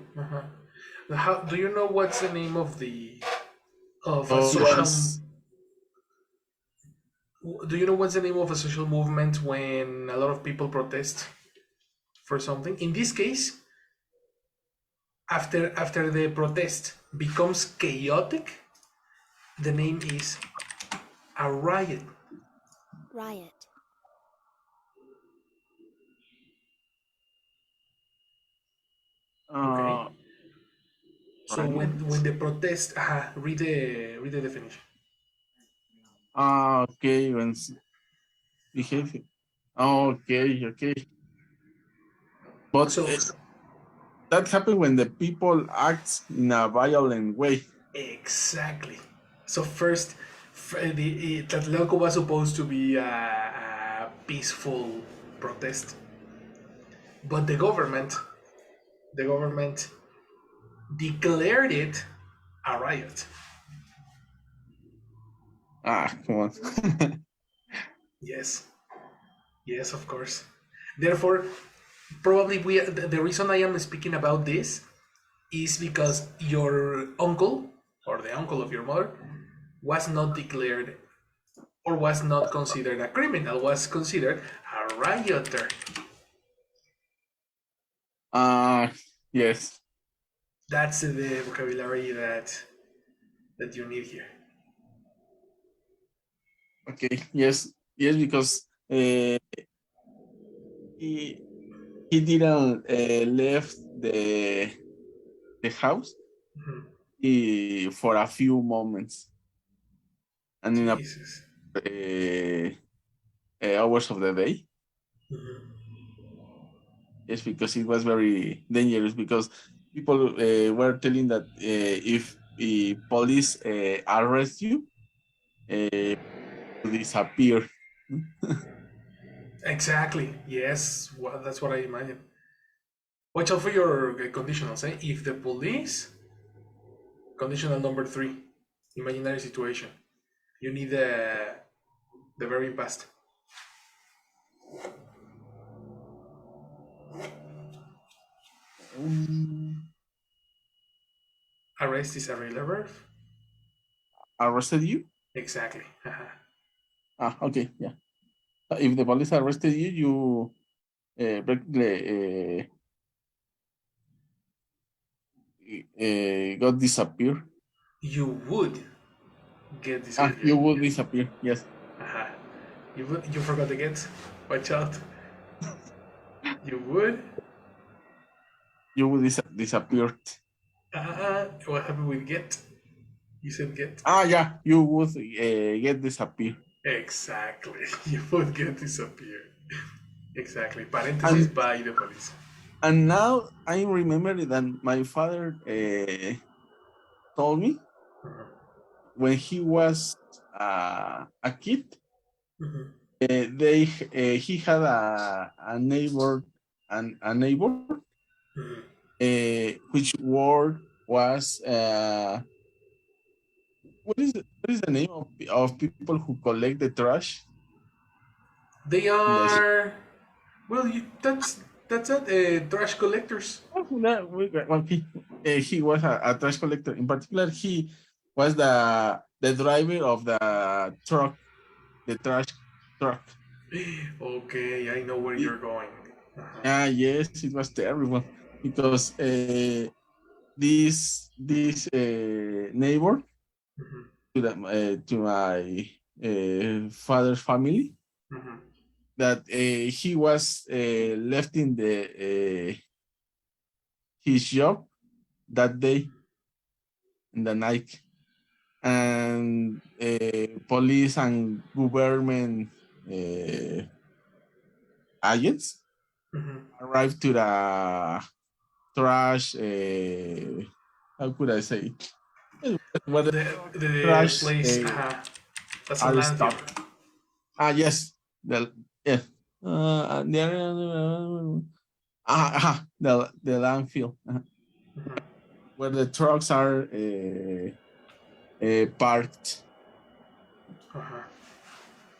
Speaker 1: How do you know what's the name of a
Speaker 6: So it
Speaker 1: social?
Speaker 6: was
Speaker 1: Do you know what's the name of a social movement when a lot of people protest for something? In this case, after the protest becomes chaotic, the name is a riot.
Speaker 5: Riot.
Speaker 1: Okay.
Speaker 6: uh,
Speaker 1: So when
Speaker 6: right.
Speaker 1: the protest, read the definition.
Speaker 6: Okay, when behavior. Okay. But
Speaker 1: So
Speaker 6: that happened when the people act in a violent way.
Speaker 1: exactly. So first, Tlatelolco was supposed to be a peaceful protest, but the government declared it a riot.
Speaker 6: Come on.
Speaker 1: Yes, yes, of course. Therefore, probably the reason I am speaking about this is because your uncle or the uncle of your mother was not declared or was not considered a criminal, was considered a rioter.
Speaker 6: Yes.
Speaker 1: That's the vocabulary that you need here.
Speaker 6: Okay. Yes, because he didn't left the house for a few moments and in
Speaker 1: Jesus.
Speaker 6: uh, hours of the day.
Speaker 1: Mhm.
Speaker 6: Yes, because it was very dangerous because people were telling that if the police arrest you, you disappear.
Speaker 1: Exactly. Yes. Well, that's what I imagine. Watch out for your conditionals. If the police, conditional number 3, imaginary situation. You need the very past. Arrest is a regular verb.
Speaker 6: Arrested you?
Speaker 1: Exactly.
Speaker 6: Okay, yeah. If the police arrested you, practically got disappear.
Speaker 1: You would get
Speaker 6: Ah, you
Speaker 1: disappeared.
Speaker 6: would disappear. Yes,
Speaker 1: Aha. You forgot the get. Watch out. You would.
Speaker 6: you would disappear.
Speaker 1: What happened with get? You said get.
Speaker 6: Ah, yeah, you would get disappear.
Speaker 1: Exactly. You would get disappeared. Exactly. Parentheses
Speaker 6: And
Speaker 1: by the police.
Speaker 6: and now I remember that my father told me
Speaker 1: Mhm.
Speaker 6: when he was a kid,
Speaker 1: Mhm.
Speaker 6: he had a neighbor and a neighbor
Speaker 1: Mhm.
Speaker 6: which word was what is the name of people who collect the trash
Speaker 1: They
Speaker 6: in the city?
Speaker 1: are. Well, that's it. Trash collectors.
Speaker 6: Oh, no, well, he was a trash collector. In particular, he was the driver of the truck, the trash truck.
Speaker 1: Okay, I know where you're going.
Speaker 6: Yes, it was terrible because this neighbor
Speaker 1: Mhm.
Speaker 6: to my father's family
Speaker 1: Mhm.
Speaker 6: that he was left in the his job that day in the night, and police and government agents
Speaker 1: Mhm.
Speaker 6: arrived to the trash. How could I say? Where the
Speaker 1: The
Speaker 6: trash
Speaker 1: place. That's a
Speaker 6: are
Speaker 1: landfill.
Speaker 6: stopped. Yes, the yeah. The the landfill
Speaker 1: Mhm.
Speaker 6: where the trucks are parked,
Speaker 1: Uh-huh.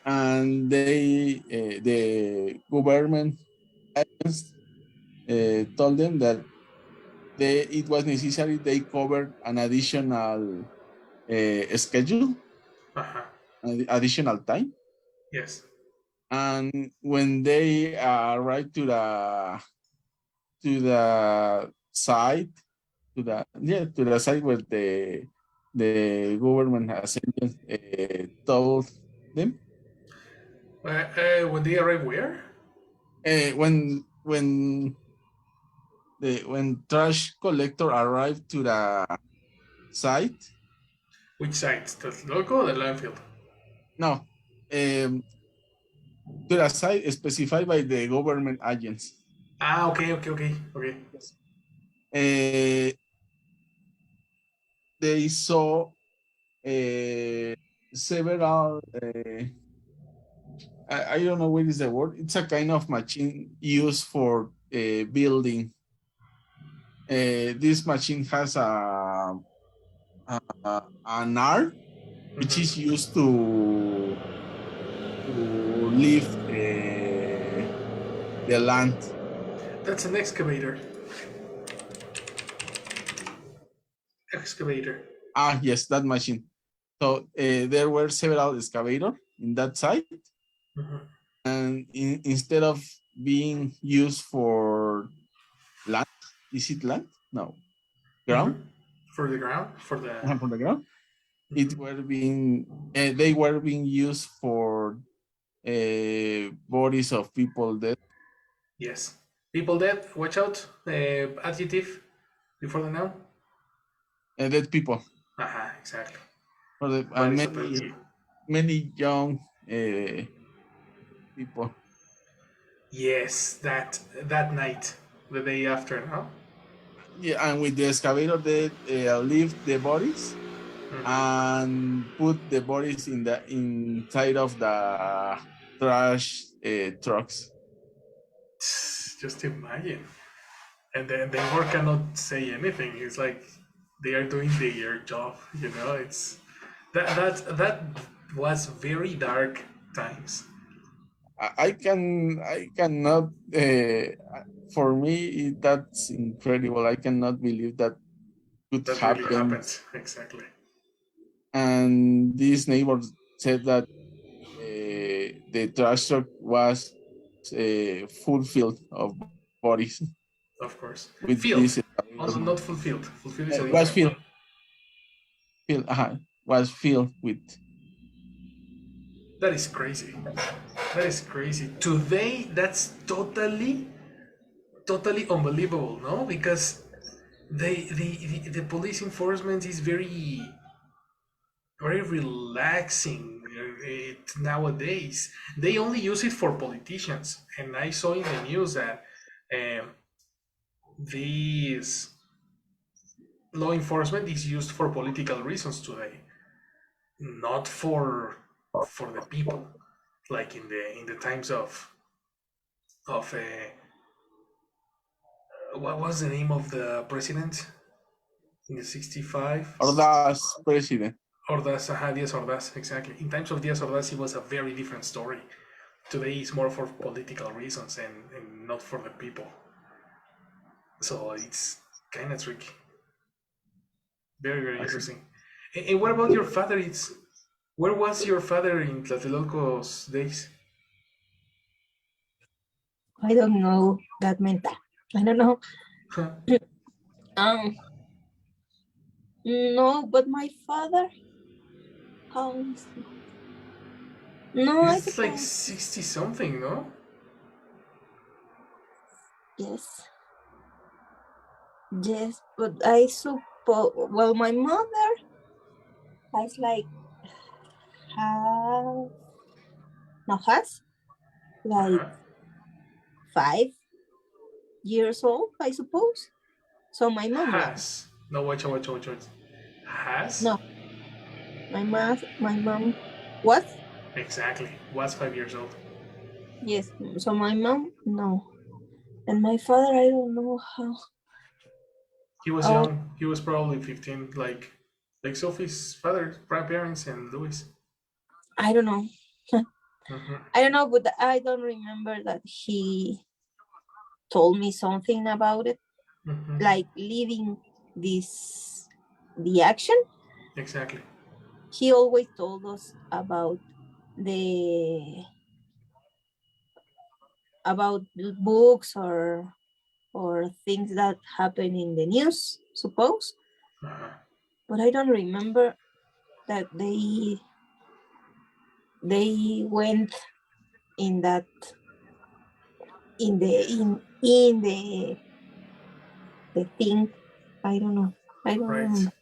Speaker 6: and the government agents told them that it was necessary they covered an additional schedule,
Speaker 1: Uh-huh.
Speaker 6: an additional time,
Speaker 1: Yes.
Speaker 6: and when they arrived to the site to the site where the government agents told them
Speaker 1: When they arrive where?
Speaker 6: when trash collector arrived to the site.
Speaker 1: Which site? The local or the landfill?
Speaker 6: No, to the site specified by the government agents.
Speaker 1: Okay.
Speaker 6: Yes. Uh, they saw several. I don't know what is the word. It's a kind of machine used for building. This machine has an arm which
Speaker 1: Mhm.
Speaker 6: is used to lift the land.
Speaker 1: That's an excavator. Excavator.
Speaker 6: Yes, that machine. So there were several excavators in that site,
Speaker 1: Mhm.
Speaker 6: and instead of being used for land, is it land? No, ground.
Speaker 1: Mhm. For the ground. For the.
Speaker 6: For the ground. It
Speaker 1: Mhm.
Speaker 6: were being they were being used for bodies of people dead.
Speaker 1: Yes. People dead. Watch out. Adjective before the noun.
Speaker 6: Dead people
Speaker 1: Exactly.
Speaker 6: for the
Speaker 1: Bodies of dead people.
Speaker 6: many young people.
Speaker 1: Yes, that night, the day after, no?
Speaker 6: Yeah, and with the excavator, they lift the bodies
Speaker 1: Mhm.
Speaker 6: and put the bodies in the inside of the trash trucks.
Speaker 1: Just imagine. And then the work cannot say anything. It's like they are doing their job. It's that was very dark times.
Speaker 6: I cannot. For me, that's incredible. I cannot believe that could
Speaker 1: That really
Speaker 6: happen.
Speaker 1: happened. Exactly.
Speaker 6: And this neighbor said that the trash truck was fulfilled of bodies
Speaker 1: Of course.
Speaker 6: with
Speaker 1: Filled.
Speaker 6: this
Speaker 1: Also not fulfilled. Fulfilled is a
Speaker 6: was
Speaker 1: different one.
Speaker 6: was filled with.
Speaker 1: That is crazy. That is crazy. Today, that's totally unbelievable, no? Because the police enforcement is very relaxing nowadays. They only use it for politicians, and I saw in the news that um, this law enforcement is used for political reasons today, not for the people, like in the times of what was the name of the president in the 65?
Speaker 6: Ordaz president.
Speaker 1: Ordaz, Díaz Ordaz, exactly. In times of Díaz Ordaz, it was a very different story. Today it's more for political reasons and not for the people. So it's kind of tricky. Very interesting. And what about your father? Where was your father in Tlatelolco's days?
Speaker 3: I don't know that mental. I don't know.
Speaker 1: Huh.
Speaker 3: No, but my father, how is it? No, I
Speaker 1: He's like
Speaker 3: suppose
Speaker 1: 60 something, no?
Speaker 3: yes. Yes, but I suppose, well, my mother has like have, no, has like
Speaker 1: Uh-huh.
Speaker 3: 5 years old, I suppose. So my mom, no,
Speaker 1: Has. No, watch. Has?
Speaker 3: no, my mom was,
Speaker 1: Exactly. Was 5 years old.
Speaker 3: yes. So my mom, no, and my father, I don't know how.
Speaker 1: He was
Speaker 3: Oh,
Speaker 1: young. He was probably 15, like Sophie's father, grandparents, and Louis.
Speaker 3: I don't know.
Speaker 1: Mm-hmm.
Speaker 3: I don't know, but I don't remember that he told me something about it,
Speaker 1: Mm-hmm.
Speaker 3: like leaving the action.
Speaker 1: Exactly.
Speaker 3: He always told us the about books or things that happen in the news, suppose.
Speaker 1: Uh-huh.
Speaker 3: But I don't remember that they went in that in the thing. I don't know. I don't
Speaker 1: Right.
Speaker 3: remember.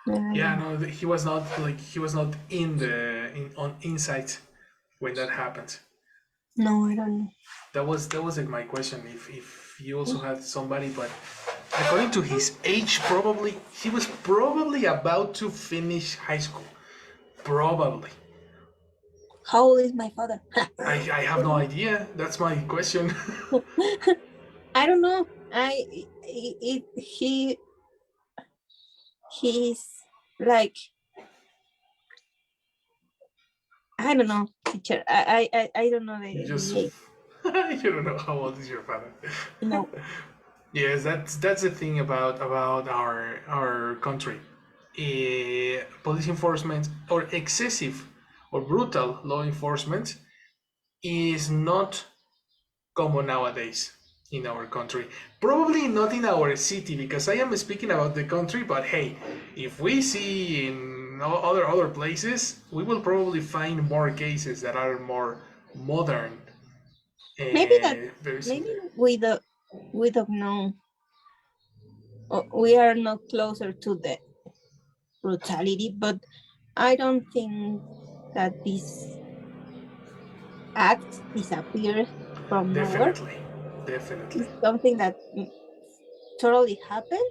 Speaker 3: I
Speaker 1: Yeah,
Speaker 3: don't know.
Speaker 1: no, he was not on inside when that happened.
Speaker 3: No, I don't know.
Speaker 1: That was like my question. If you also had somebody, but according to his age, probably he was probably about to finish high school. Probably.
Speaker 3: How old is my father?
Speaker 1: I have no idea. That's my question.
Speaker 3: I don't know. He's like, I don't know, teacher. I don't know
Speaker 1: You
Speaker 3: the
Speaker 1: just
Speaker 3: age.
Speaker 1: you don't know how old is your father.
Speaker 3: No.
Speaker 1: Yes, that's the thing about our country. Police enforcement or excessive or brutal law enforcement is not common nowadays in our country. Probably not in our city because I am speaking about the country. But hey, if we see in other places, we will probably find more cases that are more modern.
Speaker 3: Maybe that
Speaker 1: Very
Speaker 3: maybe
Speaker 1: simple.
Speaker 3: we don't know. We are not closer to the brutality, but I don't think that this act disappears from nowhere.
Speaker 1: Definitely, definitely.
Speaker 3: It's something that totally happened,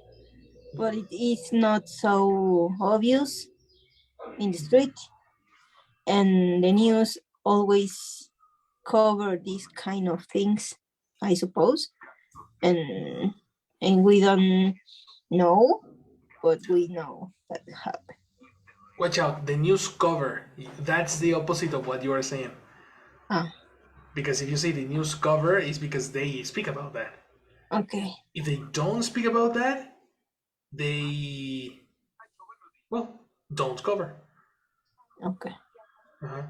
Speaker 3: but it is not so obvious in the street, and the news always cover these kind of things, I suppose, and we don't know, but we know that happened.
Speaker 1: Watch out, the news cover. That's the opposite of what you are saying.
Speaker 3: Ah,
Speaker 1: Because if you say the news cover, it's because they speak about that.
Speaker 3: okay,
Speaker 1: If they don't speak about that, they, well, don't cover.
Speaker 3: okay.
Speaker 1: Uh-huh.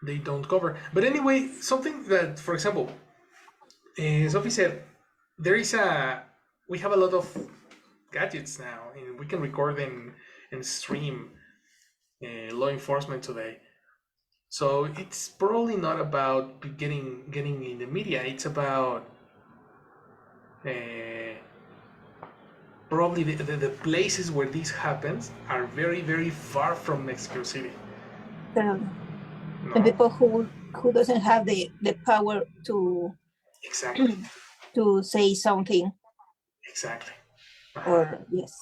Speaker 1: they don't cover. But anyway, something that, for example, Sophie said, we have a lot of gadgets now, and we can record and stream law enforcement today. So it's probably not about getting in the media. It's about probably the places where this happens are very, very far from Mexico City.
Speaker 3: And
Speaker 1: No?
Speaker 3: people who doesn't have the power to
Speaker 1: Exactly.
Speaker 3: to say something,
Speaker 1: Exactly.
Speaker 3: or yes.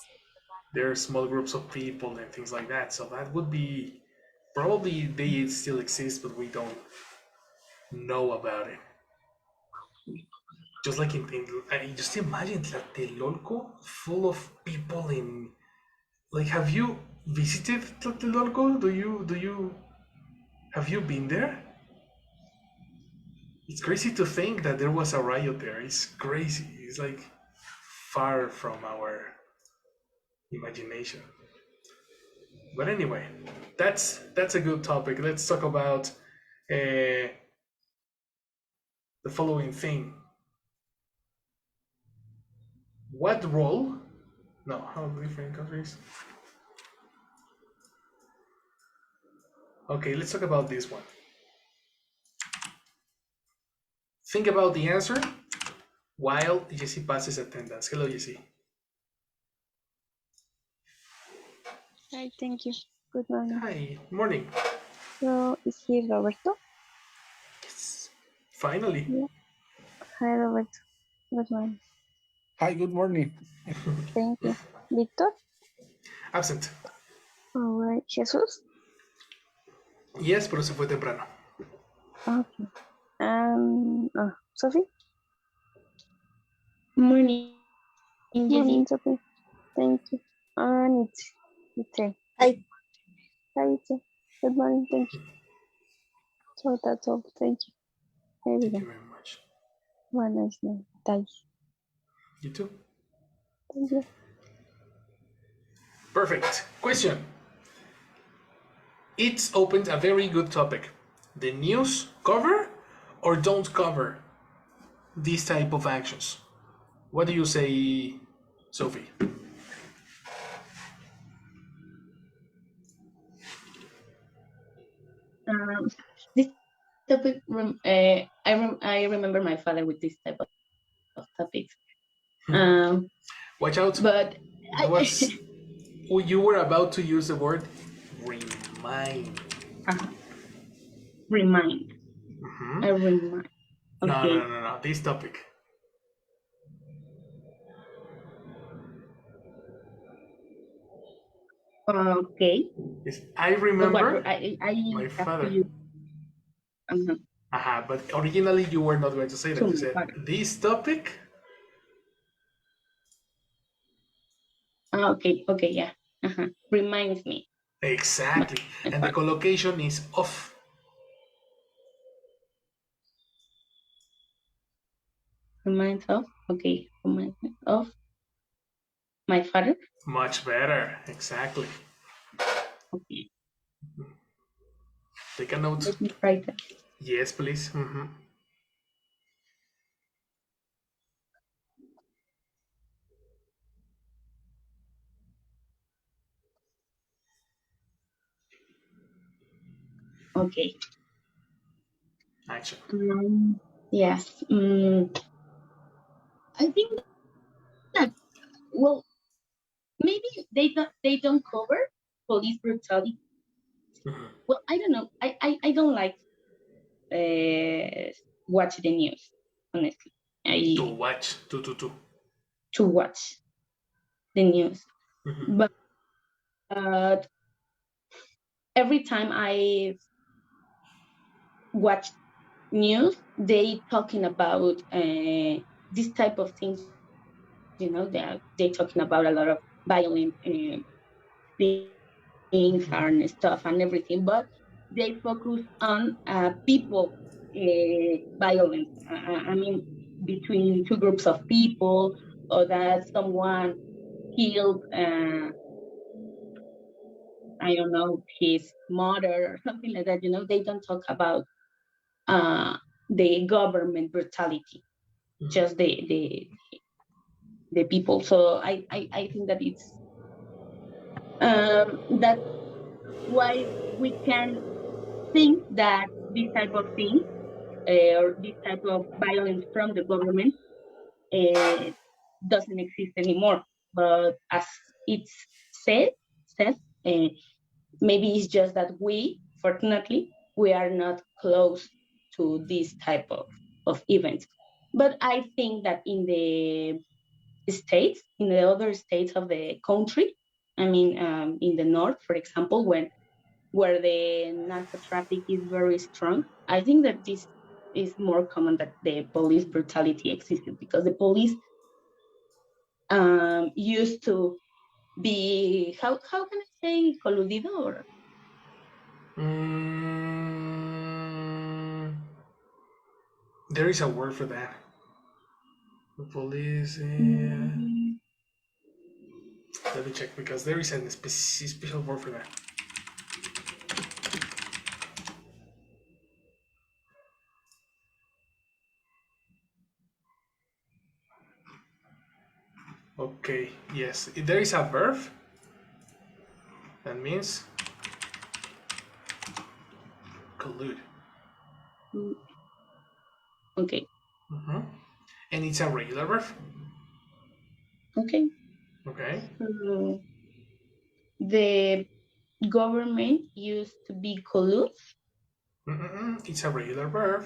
Speaker 1: There are small groups of people and things like that. So that would be probably they still exist, but we don't know about it. Just like just imagine Tlatelolco full of people in. Like, have you visited Tlatelolco? Do you have you been there? It's crazy to think that there was a riot there. It's crazy. It's like far from our imagination. But anyway, that's a good topic. Let's talk about the following thing. What role? No, how different countries? Okay, let's talk about this one. Think about the answer while Jessie passes attendance. Hello, Jessie.
Speaker 7: Hi, thank you. Good morning.
Speaker 1: Hi, morning.
Speaker 7: So, is he Roberto?
Speaker 1: Yes, finally.
Speaker 7: Yeah. Hi, Roberto. Good morning.
Speaker 6: Hi, good morning.
Speaker 7: Thank you. Victor?
Speaker 1: Absent.
Speaker 7: All right. Jesus?
Speaker 1: Yes, pero se fue temprano.
Speaker 7: Okay. Sophie?
Speaker 2: Morning,
Speaker 7: Morning,
Speaker 2: Jessie.
Speaker 7: Sophie. Thank you. And it's
Speaker 3: Hi.
Speaker 7: Hi, it's Good morning. Thank you. So that's all. Thank you.
Speaker 1: Thank
Speaker 7: Everyone.
Speaker 1: you very much.
Speaker 7: Have a nice night. Thanks.
Speaker 1: You too.
Speaker 7: Thank you.
Speaker 1: Perfect. Question. It's opened a very good topic. The news cover or don't cover these type of actions? What do you say, Sophie?
Speaker 2: This topic, I remember my father with this type of topics.
Speaker 1: Watch out.
Speaker 2: But
Speaker 1: You were about to use the word remind.
Speaker 2: Remind.
Speaker 1: Mhm.
Speaker 2: I remind. Okay.
Speaker 1: No. This topic.
Speaker 2: Okay.
Speaker 1: Yes, I
Speaker 2: But
Speaker 1: remember
Speaker 2: what I
Speaker 1: my
Speaker 2: have to
Speaker 1: father.
Speaker 2: use.
Speaker 1: But originally you were not going to say that.
Speaker 2: To
Speaker 1: You
Speaker 2: my
Speaker 1: said
Speaker 2: father.
Speaker 1: this topic.
Speaker 2: Okay. Okay. Yeah. Reminds me.
Speaker 1: Exactly.
Speaker 2: My
Speaker 1: And the
Speaker 2: father.
Speaker 1: collocation is off.
Speaker 2: Reminds of. Okay. Reminds me of my father.
Speaker 1: Much better. Exactly.
Speaker 2: Okay.
Speaker 1: Take a note.
Speaker 2: Let me write that.
Speaker 1: Yes, please.
Speaker 2: Okay.
Speaker 1: Action.
Speaker 2: Yes. I think that, well, maybe they don't cover police brutality. Well, I don't know. I don't like watch the news, honestly.
Speaker 1: To watch.
Speaker 2: To watch the news. But every time I watch news, they talking about this type of things. They talking about a lot of violent things and stuff and everything, but they focus on people violence. I mean, between two groups of people, or that someone killed I don't know, his mother or something like that. They don't talk about the government brutality, just the people. So I think that it's that's why we can think that this type of thing or this type of violence from the government uh, doesn't exist anymore. But as it's said, uh, maybe it's just that fortunately, we are not close to this type of events. But I think that in the states, in the other states of the country, I mean, in the north, for example, where the narco traffic is very strong, I think that this is more common that the police brutality existed because the police used to be how can I say coludido or
Speaker 1: There is a word for that. The police.
Speaker 2: mm,
Speaker 1: Let me check because there is a special word for that. Okay, yes. There is a verb. That means collude.
Speaker 2: okay.
Speaker 1: And it's a regular verb.
Speaker 2: Okay.
Speaker 1: Okay.
Speaker 2: So the government used to be collude.
Speaker 1: It's a regular verb.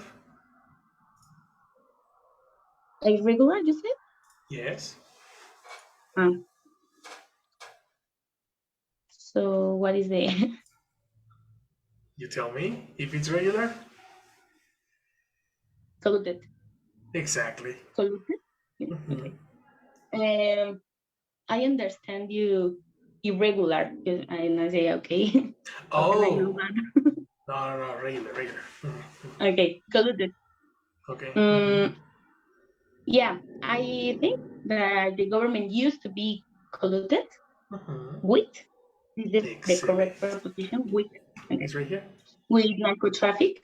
Speaker 2: Irregular, you said?
Speaker 1: Yes.
Speaker 2: So what is the
Speaker 1: You tell me if it's regular.
Speaker 2: colluded?
Speaker 1: Exactly.
Speaker 2: Colluded? Yeah, okay. I understand you irregular, and I say okay. How can I do
Speaker 1: Oh.
Speaker 2: that?
Speaker 1: No, regular.
Speaker 2: Okay, colluded.
Speaker 1: Okay.
Speaker 2: Yeah, I think that the government used to be colluded with, is this the correct
Speaker 1: Excellent.
Speaker 2: preposition? With, okay,
Speaker 1: It's right here.
Speaker 2: with narco traffic,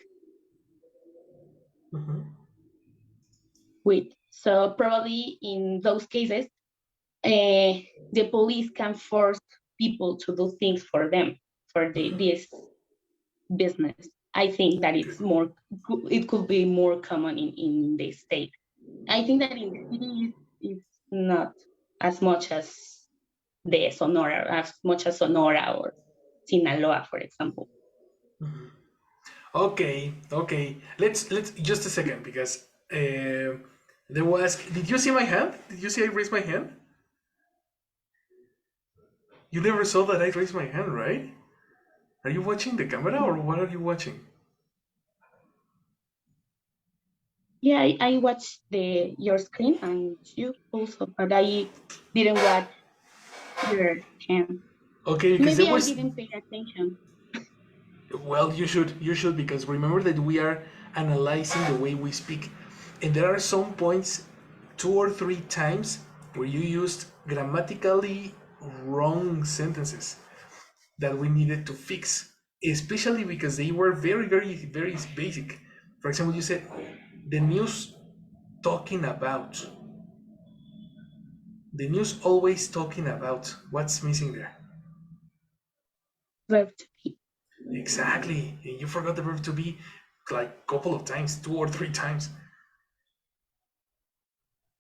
Speaker 2: with. So probably in those cases, the police can force people to do things for them, for this business. I think that it could be more common in the state. I think that in the city it's not as much as Sonora or Sinaloa, for example.
Speaker 1: Okay. Let's just a second because there was. Did you see my hand? Did you see I raised my hand? You never saw that I raised my hand, right? Are you watching the camera or what are you watching?
Speaker 2: Yeah, I watched your screen and you also, but I didn't watch your hand.
Speaker 1: Okay, because there
Speaker 2: Maybe I
Speaker 1: was.
Speaker 2: didn't pay attention.
Speaker 1: Well, you should because remember that we are analyzing the way we speak, and there are some points, 2 or 3 times where you used grammatically wrong sentences that we needed to fix, especially because they were very basic. For example, you said the news talking about. The news always talking about. What's missing there?
Speaker 2: Verb to be.
Speaker 1: Exactly. And you forgot the verb to be like a couple of times, 2 or 3 times.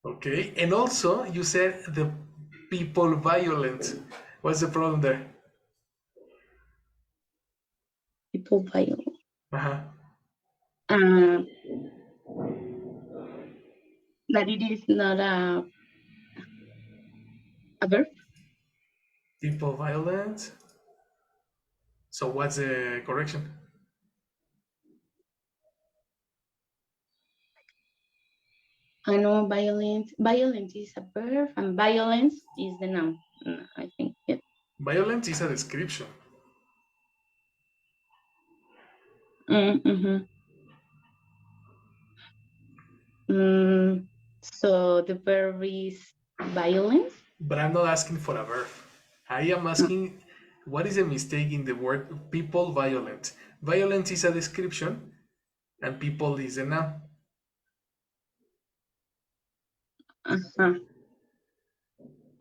Speaker 1: Okay. And also, you said the people violent. What's the problem there?
Speaker 2: People violent.
Speaker 1: Uh-huh.
Speaker 2: That it is not a verb.
Speaker 1: People violent. So what's the correction?
Speaker 2: I know violence. Violence is a verb, and violence is the noun. I think. Yeah.
Speaker 1: Violent is a description.
Speaker 2: Mm-hmm. So the verb is violence.
Speaker 1: But I'm not asking for a verb. I am asking What is a mistake in the word people violent? Violent is a description and people is a noun.
Speaker 2: Uh-huh.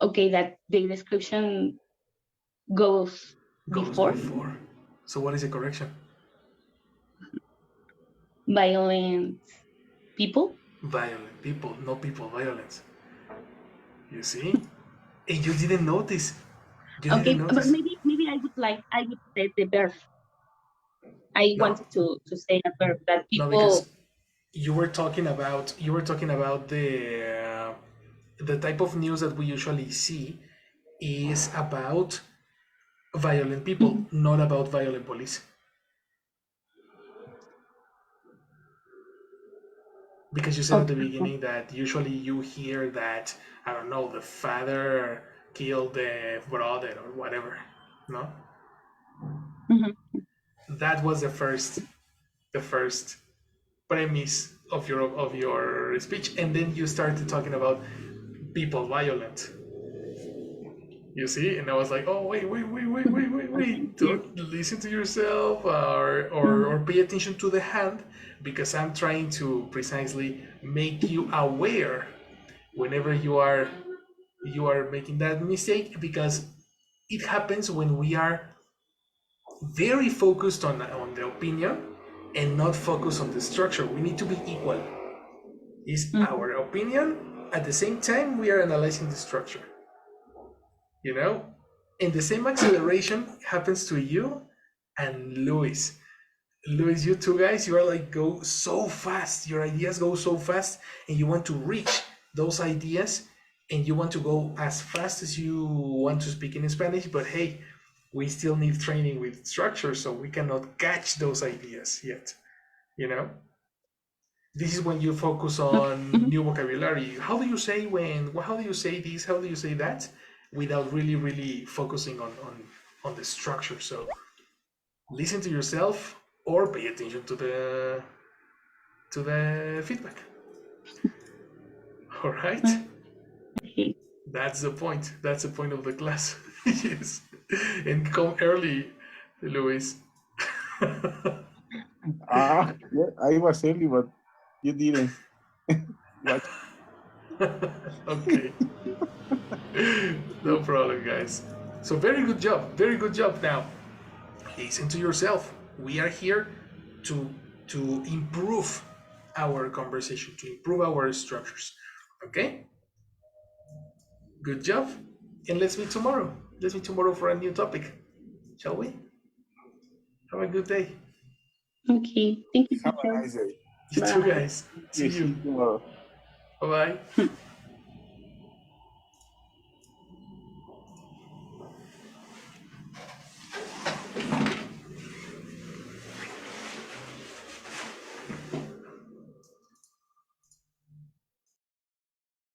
Speaker 2: Okay, that the description goes before
Speaker 1: So what is the correction?
Speaker 2: violent people.
Speaker 1: Violent people, no people, violence. You see? And you didn't notice. You didn't
Speaker 2: Okay, but
Speaker 1: notice.
Speaker 2: maybe I would say the verb. I
Speaker 1: No.
Speaker 2: wanted to say a verb that
Speaker 1: No,
Speaker 2: people.
Speaker 1: because you were talking about the type of news that we usually see is about violent people,
Speaker 2: Mhm.
Speaker 1: not about violent police. Because you said at the
Speaker 2: Okay.
Speaker 1: beginning that usually you hear that, I don't know, the father killed the brother or whatever. No?
Speaker 2: Mhm.
Speaker 1: That was the first premise of your speech, and then you started talking about people violent. You see, and I was like, oh
Speaker 2: Okay.
Speaker 1: wait!
Speaker 2: Yes.
Speaker 1: Don't listen to yourself, or
Speaker 2: Mhm.
Speaker 1: pay attention to the hand, because I'm trying to precisely make you aware whenever you are making that mistake, because it happens when we are very focused on the opinion and not focused on the structure. We need to be equal. Is
Speaker 2: Mhm.
Speaker 1: our opinion at the same time we are analyzing the structure, you know? And the same acceleration happens to you and Luis. Luis, you two guys, you are like go so fast. Your ideas go so fast, and you want to reach those ideas, and you want to go as fast as you want to speak in Spanish. But hey, we still need training with structure, so we cannot catch those ideas yet. You know, this is when you focus
Speaker 2: Okay.
Speaker 1: on
Speaker 2: Mhm.
Speaker 1: new vocabulary. How do you say when? How do you say this? How do you say that? Without really focusing on the structure. So listen to yourself or pay attention to the feedback. All right,
Speaker 2: Okay.
Speaker 1: that's the point. That's the point of the class. Yes, and come early, Luis.
Speaker 6: Yeah, I was early, but you didn't watch.
Speaker 1: Okay, no problem, guys. So very good job. Very good job. Now, listen to yourself. We are here to to improve our conversation, to improve our structures. Okay, good job. And let's meet tomorrow. Let's meet tomorrow for a new topic. Shall we? Have a good day.
Speaker 2: Okay. Thank you,
Speaker 6: Have
Speaker 2: teacher.
Speaker 6: a nice day.
Speaker 1: You too,
Speaker 2: Bye.
Speaker 1: guys.
Speaker 6: You
Speaker 1: See
Speaker 6: see
Speaker 1: you.
Speaker 6: you tomorrow.
Speaker 1: Bye bye.